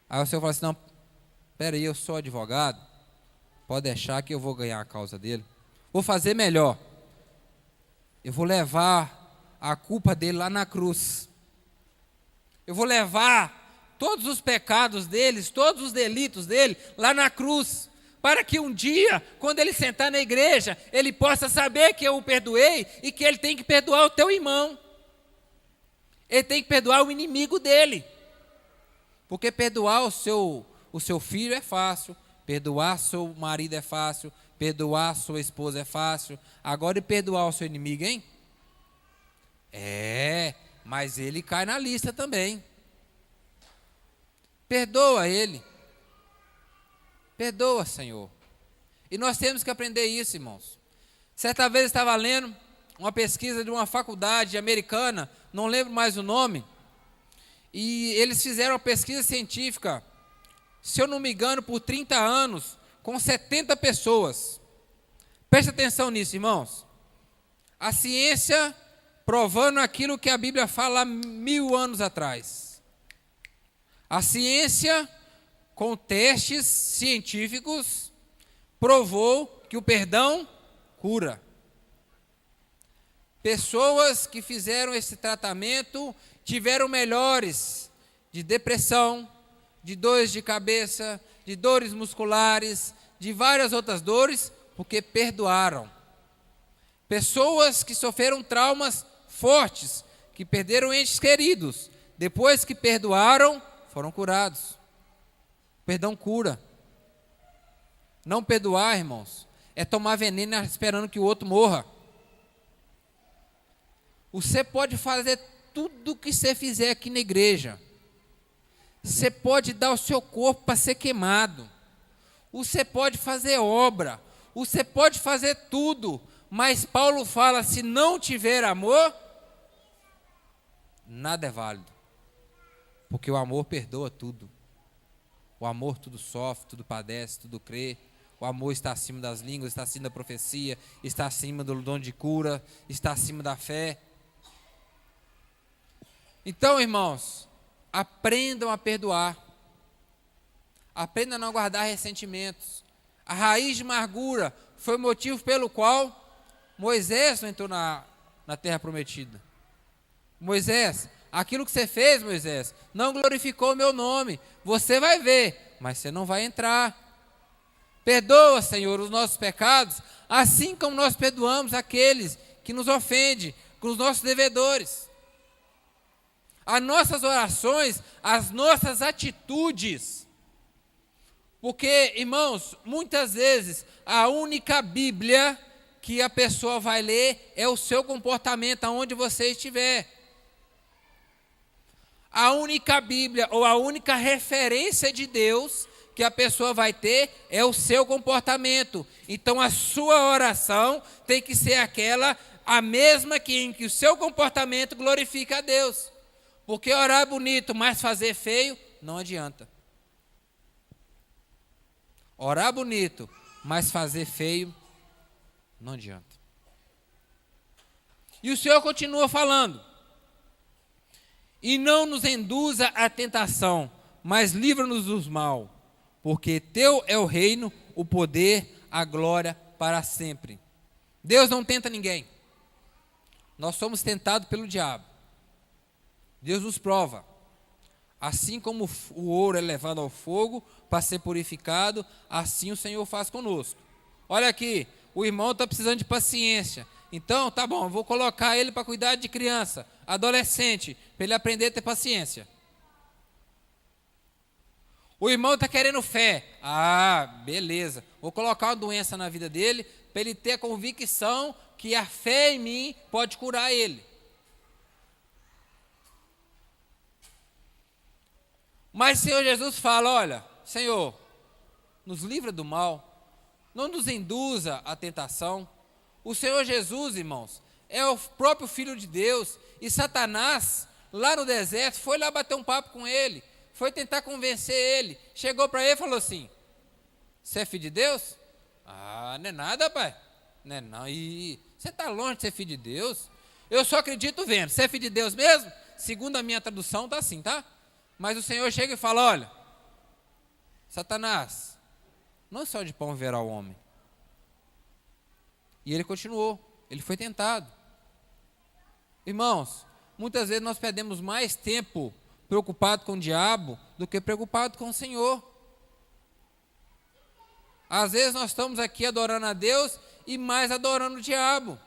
Aí o Senhor fala assim: não, peraí, eu sou advogado. Pode deixar que eu vou ganhar a causa dele. Vou fazer melhor. Eu vou levar a culpa dele lá na cruz. Eu vou levar todos os pecados deles, todos os delitos dele lá na cruz. Para que um dia, quando ele sentar na igreja, ele possa saber que eu o perdoei e que ele tem que perdoar o teu irmão. Ele tem que perdoar o inimigo dele. Porque perdoar o seu filho é fácil, perdoar seu marido é fácil, perdoar sua esposa é fácil. Agora, e perdoar o seu inimigo, hein? Mas ele cai na lista também. Perdoa ele. Perdoa, Senhor. E nós temos que aprender isso, irmãos. Certa vez eu estava lendo uma pesquisa de uma faculdade americana, não lembro mais o nome, e eles fizeram uma pesquisa científica, se eu não me engano, por 30 anos, com 70 pessoas. Preste atenção nisso, irmãos. A ciência provando aquilo que a Bíblia fala há 1000 anos atrás. A ciência, com testes científicos, provou que o perdão cura. Pessoas que fizeram esse tratamento tiveram melhores de depressão, de dores de cabeça, de dores musculares, de várias outras dores, porque perdoaram. Pessoas que sofreram traumas fortes, que perderam entes queridos, depois que perdoaram, foram curados. Perdão cura. Não perdoar, irmãos, é tomar veneno esperando que o outro morra. Você pode fazer tudo o que você fizer aqui na igreja. Você pode dar o seu corpo para ser queimado. Você pode fazer obra. Você pode fazer tudo. Mas Paulo fala, se não tiver amor, nada é válido. Porque o amor perdoa tudo. O amor tudo sofre, tudo padece, tudo crê. O amor está acima das línguas, está acima da profecia, está acima do dom de cura, está acima da fé. Então, irmãos, aprendam a perdoar. Aprendam a não guardar ressentimentos. A raiz de amargura foi o motivo pelo qual Moisés não entrou na terra prometida. Moisés, aquilo que você fez, Moisés, não glorificou o meu nome. Você vai ver, mas você não vai entrar. Perdoa, Senhor, os nossos pecados, assim como nós perdoamos aqueles que nos ofendem, com os nossos devedores. As nossas orações, as nossas atitudes. Porque, irmãos, muitas vezes a única Bíblia que a pessoa vai ler é o seu comportamento aonde você estiver. A única Bíblia ou a única referência de Deus que a pessoa vai ter é o seu comportamento. Então a sua oração tem que ser a mesma em que o seu comportamento glorifica a Deus. Porque orar bonito, mas fazer feio, não adianta. Orar bonito, mas fazer feio, não adianta. E o Senhor continua falando. E não nos induza à tentação, mas livra-nos do mal. Porque teu é o reino, o poder, a glória para sempre. Deus não tenta ninguém. Nós somos tentados pelo diabo. Deus nos prova. Assim como o ouro é levado ao fogo para ser purificado, assim o Senhor faz conosco. Olha aqui, o irmão está precisando de paciência. Então, tá bom, eu vou colocar ele para cuidar de criança, adolescente, para ele aprender a ter paciência. O irmão está querendo fé. Ah, beleza. Vou colocar uma doença na vida dele, para ele ter a convicção que a fé em mim pode curar ele. Mas o Senhor Jesus fala, olha, Senhor, nos livra do mal, não nos induza à tentação. O Senhor Jesus, irmãos, é o próprio Filho de Deus, e Satanás, lá no deserto, foi lá bater um papo com ele, foi tentar convencer ele, chegou para ele e falou assim, você é filho de Deus? Ah, não é nada, pai, não é não, e você está longe de ser filho de Deus? Eu só acredito vendo, você é filho de Deus mesmo? Segundo a minha tradução, está assim, tá? Mas o Senhor chega e fala, olha, Satanás, não só de pão viverá o homem. E ele continuou, ele foi tentado. Irmãos, muitas vezes nós perdemos mais tempo preocupado com o diabo do que preocupado com o Senhor. Às vezes nós estamos aqui adorando a Deus e mais adorando o diabo.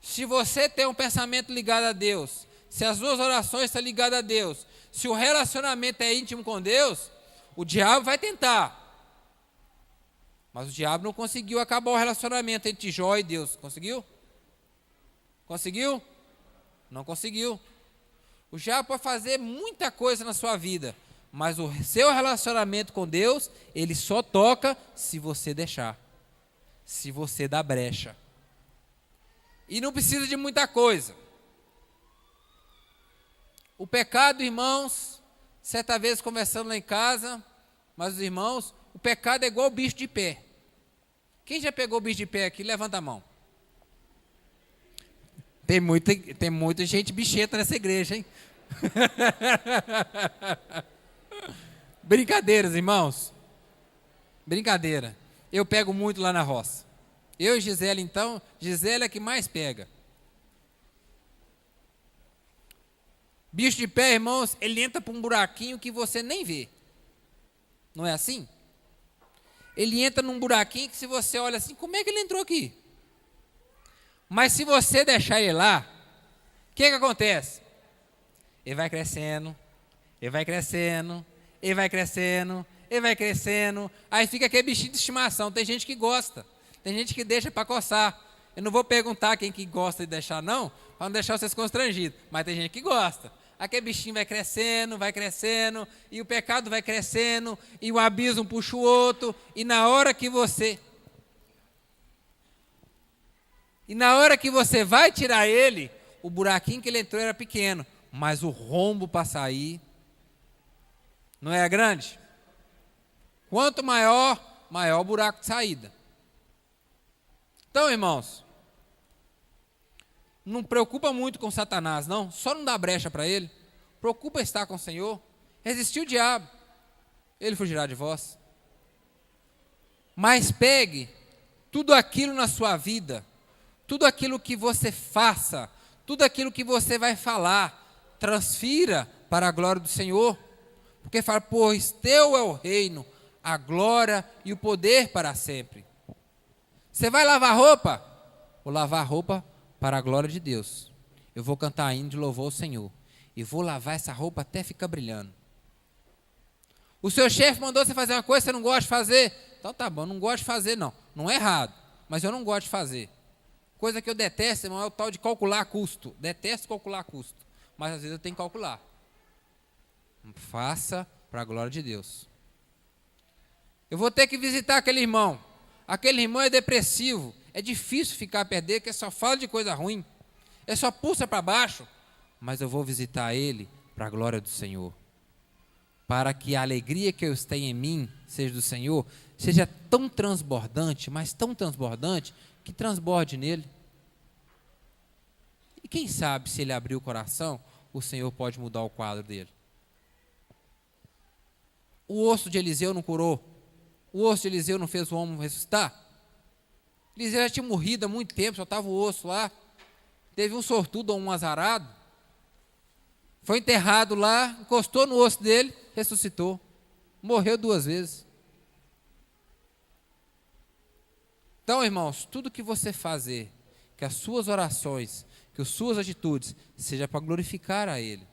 Se você tem um pensamento ligado a Deus, se as suas orações estão ligadas a Deus, se o relacionamento é íntimo com Deus, o diabo vai tentar. Mas o diabo não conseguiu acabar o relacionamento entre Jó e Deus. Conseguiu? Conseguiu? Não conseguiu. O diabo pode fazer muita coisa na sua vida, mas o seu relacionamento com Deus, ele só toca se você deixar, se você dá brecha. E não precisa de muita coisa. O pecado, irmãos, certa vez conversando lá em casa, mas os irmãos, o pecado é igual o bicho de pé. Quem já pegou o bicho de pé aqui, levanta a mão. Tem muita gente bicheta nessa igreja, hein? Brincadeiras, irmãos. Brincadeira. Eu pego muito lá na roça. Eu e Gisele, então, Gisele é que mais pega. Bicho de pé, irmãos, ele entra para um buraquinho que você nem vê. Não é assim? Ele entra num buraquinho que se você olha assim, como é que ele entrou aqui? Mas se você deixar ele lá, o que acontece? Ele vai crescendo, ele vai crescendo, ele vai crescendo, ele vai crescendo. Aí fica aquele bichinho de estimação. Tem gente que gosta, tem gente que deixa para coçar. Eu não vou perguntar quem que gosta de deixar não, para não deixar vocês constrangidos. Mas tem gente que gosta. Aquele bichinho vai crescendo, e o pecado vai crescendo, e o abismo puxa o outro, e na hora que você vai tirar ele, o buraquinho que ele entrou era pequeno, mas o rombo para sair não é grande? Quanto maior, maior o buraco de saída. Então, irmãos, não preocupa muito com Satanás, não. Só não dá brecha para ele. Preocupa estar com o Senhor. Resistir o diabo, ele fugirá de vós. Mas pegue tudo aquilo na sua vida, tudo aquilo que você faça, tudo aquilo que você vai falar, transfira para a glória do Senhor. Porque fala, pois teu é o reino, a glória e o poder para sempre. Você vai lavar roupa? Vou lavar roupa para a glória de Deus. Eu vou cantar hino de louvor ao Senhor. E vou lavar essa roupa até ficar brilhando. O seu chefe mandou você fazer uma coisa que você não gosta de fazer. Então tá bom, não gosto de fazer não. Não é errado, mas eu não gosto de fazer. Coisa que eu detesto, irmão, é o tal de calcular custo. Detesto calcular custo. Mas às vezes eu tenho que calcular. Faça para a glória de Deus. Eu vou ter que visitar aquele irmão. Aquele irmão é depressivo. É difícil ficar perto dele, porque só fala de coisa ruim. Ele só pulsa para baixo. Mas eu vou visitar ele para a glória do Senhor. Para que a alegria que eu tenho em mim, seja do Senhor, seja tão transbordante, mas tão transbordante, que transborde nele. E quem sabe, se ele abrir o coração, o Senhor pode mudar o quadro dele. O osso de Eliseu não curou. O osso de Eliseu não fez o homem ressuscitar. Eliseu já tinha morrido há muito tempo, só estava o osso lá. Teve um sortudo ou um azarado. Foi enterrado lá, encostou no osso dele, ressuscitou. Morreu 2 vezes. Então, irmãos, tudo que você fazer, que as suas orações, que as suas atitudes, seja para glorificar a Ele.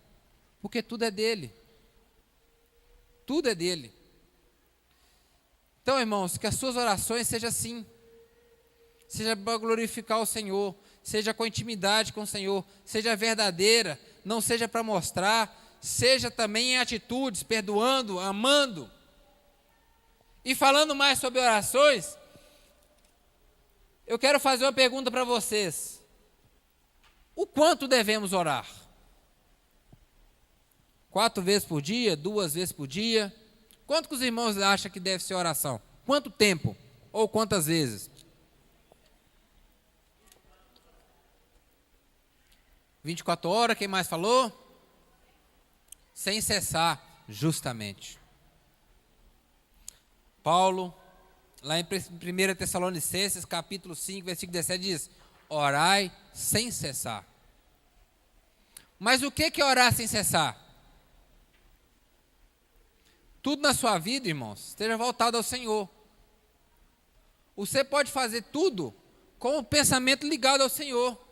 Porque tudo é dele. Tudo é dele. Então, irmãos, que as suas orações sejam assim. Seja para glorificar o Senhor, seja com intimidade com o Senhor, seja verdadeira, não seja para mostrar, seja também em atitudes, perdoando, amando. E falando mais sobre orações, eu quero fazer uma pergunta para vocês. O quanto devemos orar? 4 vezes por dia, 2 vezes por dia? Quanto que os irmãos acham que deve ser oração? Quanto tempo? Ou quantas vezes? 24 horas, quem mais falou? Sem cessar, justamente. Paulo, lá em 1 Tessalonicenses, capítulo 5, versículo 17, diz: orai sem cessar. Mas o que é orar sem cessar? Tudo na sua vida, irmãos, esteja voltado ao Senhor. Você pode fazer tudo com o pensamento ligado ao Senhor.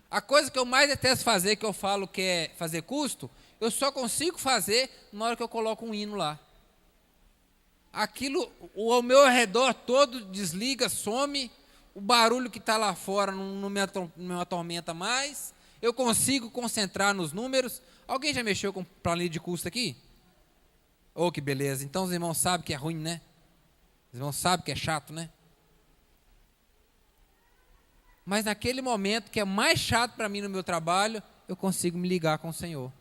A coisa que eu mais detesto fazer, que eu falo que é fazer custo, eu só consigo fazer na hora que eu coloco um hino lá. Aquilo, ao meu redor todo desliga, some, o barulho que está lá fora não me atormenta mais, eu consigo concentrar nos números. Alguém já mexeu com planilha de custo aqui? Oh, que beleza, então os irmãos sabem que é ruim, né? Os irmãos sabem que é chato, né? Mas naquele momento que é mais chato para mim no meu trabalho, eu consigo me ligar com o Senhor.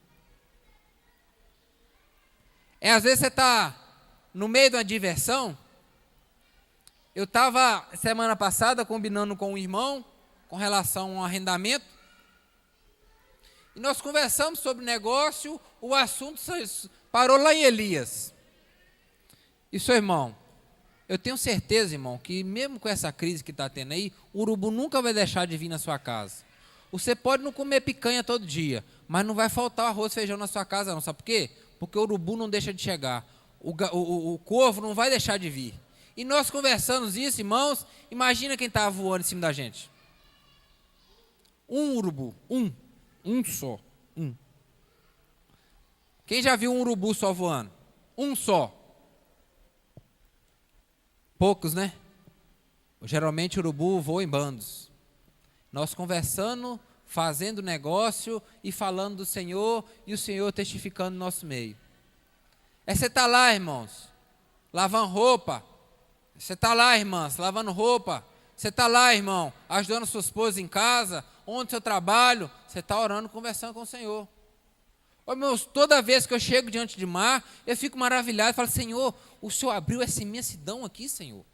Às vezes você está no meio de uma diversão. Eu estava semana passada combinando com um irmão com relação a um arrendamento. E nós conversamos sobre negócio, o assunto parou lá em Elias. E seu irmão, Eu tenho certeza, irmão, que mesmo com essa crise que está tendo aí, o urubu nunca vai deixar de vir na sua casa. Você pode não comer picanha todo dia, mas não vai faltar arroz e feijão na sua casa não. Sabe por quê? Porque o urubu não deixa de chegar. O corvo não vai deixar de vir. E nós conversamos isso, irmãos, imagina quem estava voando em cima da gente. Um urubu, um só, um. Quem já viu um urubu só voando? Um só. Poucos, né? Geralmente o urubu voa em bandos. Nós conversando, fazendo negócio e falando do Senhor e o Senhor testificando no nosso meio. Você está lá, irmãos, lavando roupa. Você está lá, irmãs, lavando roupa. Você está lá, irmão, ajudando sua esposa em casa, onde seu trabalho. Você está orando, conversando com o Senhor. Ô, irmãos, toda vez que eu chego diante de mar, eu fico maravilhado e falo, Senhor, o Senhor abriu essa imensidão aqui, Senhor.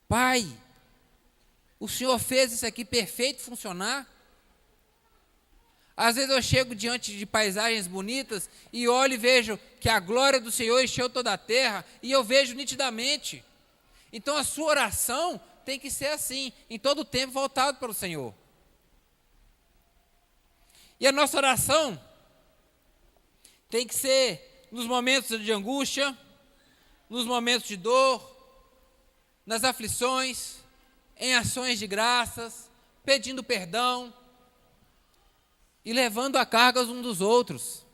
Pai, o Senhor fez isso aqui perfeito funcionar. Às vezes eu chego diante de paisagens bonitas e olho e vejo que a glória do Senhor encheu toda a terra e eu vejo nitidamente. Então a sua oração tem que ser assim, em todo o tempo voltado para o Senhor. E a nossa oração tem que ser nos momentos de angústia, nos momentos de dor, nas aflições, em ações de graças, pedindo perdão e levando a carga uns dos outros.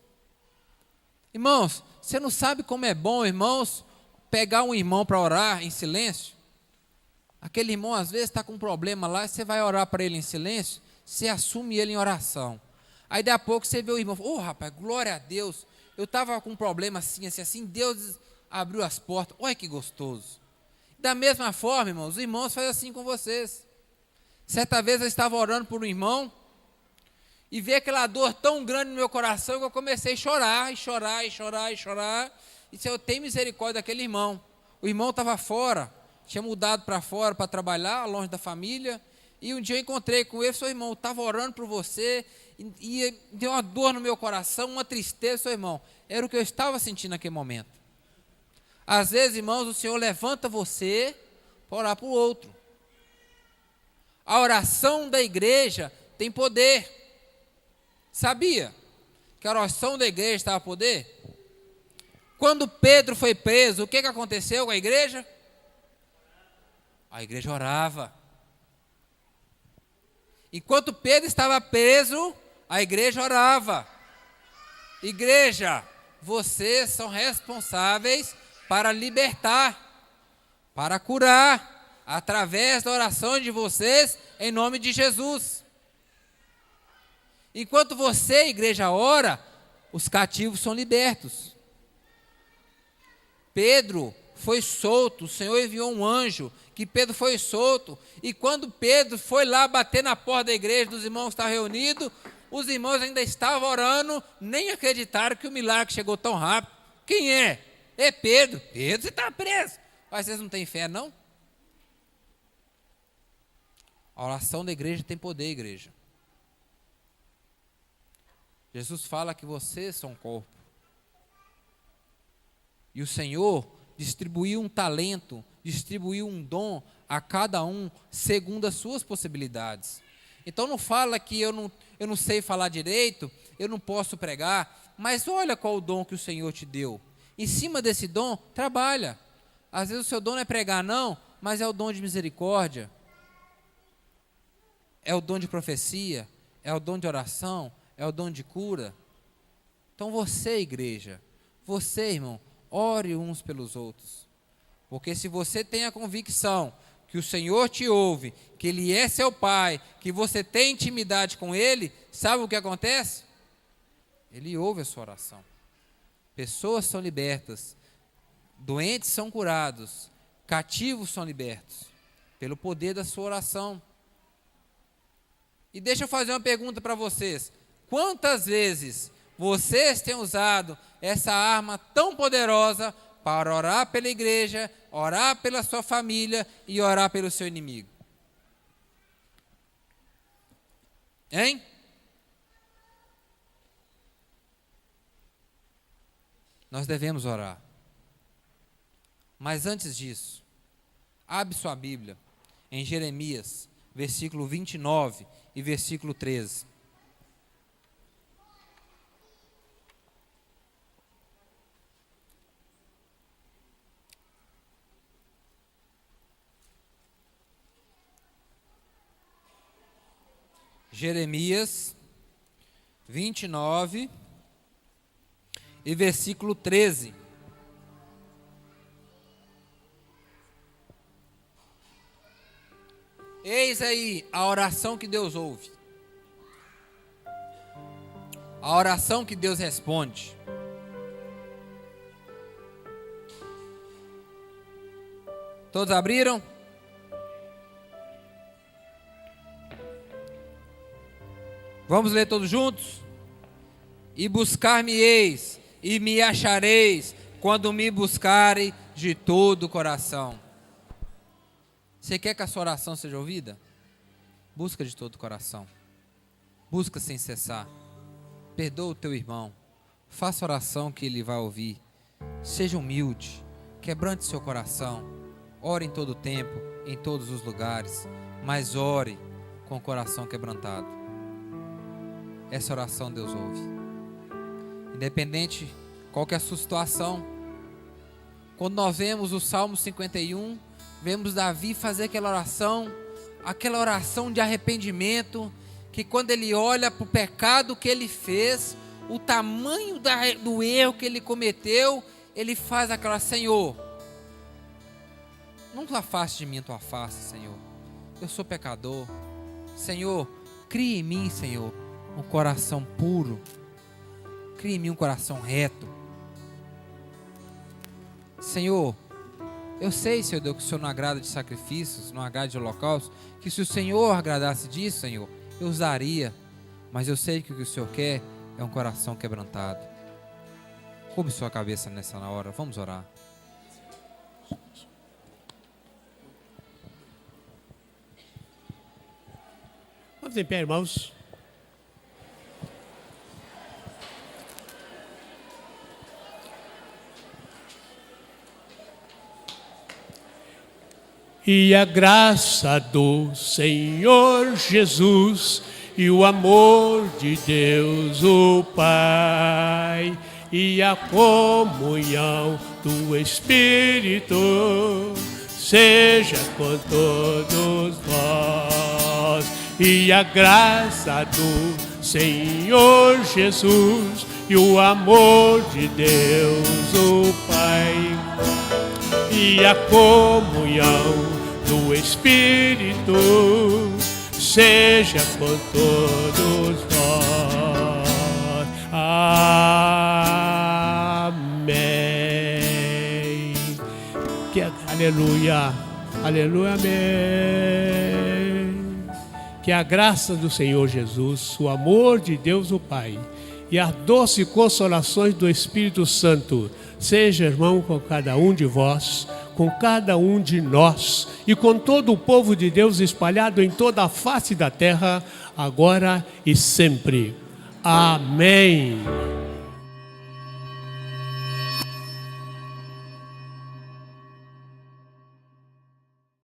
Irmãos, você não sabe como é bom, irmãos, pegar um irmão para orar em silêncio. Aquele irmão às vezes está com um problema lá, você vai orar para ele em silêncio, você assume ele em oração. Aí daqui a pouco você vê o irmão, rapaz, glória a Deus, eu estava com um problema assim, Deus abriu as portas, olha que gostoso. Da mesma forma, irmãos, os irmãos fazem assim com vocês. Certa vez eu estava orando por um irmão, e vi aquela dor tão grande no meu coração, que eu comecei a chorar, e disse, eu tenho misericórdia daquele irmão. O irmão estava fora, tinha mudado para fora para trabalhar, longe da família, e um dia eu encontrei com ele, seu irmão, eu estava orando por você, e deu uma dor no meu coração, uma tristeza, seu irmão, era o que eu estava sentindo naquele momento. Às vezes, irmãos, o Senhor levanta você para orar para o outro. A oração da igreja tem poder. Sabia que a oração da igreja estava a poder? Quando Pedro foi preso, o que aconteceu com a igreja? A igreja orava. Enquanto Pedro estava preso, a igreja orava. Igreja, vocês são responsáveis para libertar, para curar, através da oração de vocês, em nome de Jesus. Enquanto você, igreja, ora, os cativos são libertos. Pedro foi solto, o Senhor enviou um anjo, que Pedro foi solto, e quando Pedro foi lá bater na porta da igreja, dos irmãos que estavam reunidos, os irmãos ainda estavam orando, nem acreditaram que o milagre chegou tão rápido. Quem é? É Pedro. Pedro, você está preso. Mas vocês não têm fé, não? A oração da igreja tem poder, igreja. Jesus fala que vocês são corpo. E o Senhor distribuiu um talento, distribuiu um dom a cada um, segundo as suas possibilidades. Então não fala que eu não sei falar direito, eu não posso pregar, mas olha qual o dom que o Senhor te deu. Em cima desse dom, trabalha. Às vezes o seu dom não é pregar, não, mas é o dom de misericórdia, é o dom de profecia, é o dom de oração, é o dom de cura. Então você, igreja, você, irmão, ore uns pelos outros. Porque se você tem a convicção que o Senhor te ouve, que Ele é seu Pai, que você tem intimidade com Ele, sabe o que acontece? Ele ouve a sua oração. Pessoas são libertas, doentes são curados, cativos são libertos, pelo poder da sua oração. E deixa eu fazer uma pergunta para vocês. Quantas vezes vocês têm usado essa arma tão poderosa para orar pela igreja, orar pela sua família e orar pelo seu inimigo? Hein? Nós devemos orar. Mas antes disso, Abre sua Bíblia em Jeremias, versículo 29 e versículo 13. Jeremias 29 e versículo 13. Eis aí a oração que Deus ouve. A oração que Deus responde. Todos abriram? Vamos ler todos juntos? E buscar-me-eis, e me achareis, quando me buscarem de todo o coração. Você quer que a sua oração seja ouvida? Busca de todo o coração. Busca sem cessar. Perdoa o teu irmão. Faça oração que ele vai ouvir. Seja humilde. Quebrante seu coração. Ore em todo o tempo, em todos os lugares. Mas ore com o coração quebrantado. Essa oração Deus ouve. Independente qual que é a sua situação. Quando nós vemos o Salmo 51, vemos Davi fazer aquela oração de arrependimento, que quando ele olha para o pecado que ele fez, o tamanho do erro que ele cometeu, ele faz aquela: Senhor, não afaste de mim a tua face, Senhor. Eu sou pecador. Senhor, cria em mim, Senhor, um coração puro. Cria em mim um coração reto. Senhor, eu sei, Senhor Deus, que o Senhor não agrada de sacrifícios, não agrada de holocaustos, que se o Senhor agradasse disso, Senhor, eu usaria. Mas eu sei que o que o Senhor quer é um coração quebrantado. Curve sua cabeça nessa hora, vamos orar. Vamos em pé, irmãos. E a graça do Senhor Jesus e o amor de Deus o Pai e a comunhão do Espírito seja com todos vós. E a graça do Senhor Jesus e o amor de Deus o Pai e a comunhão do Espírito seja com todos nós. Amém. Aleluia, aleluia, amém. Que a graça do Senhor Jesus, o amor de Deus o Pai e as doces consolações do Espírito Santo seja, irmão, com cada um de vós, com cada um de nós e com todo o povo de Deus espalhado em toda a face da terra, agora e sempre. Amém.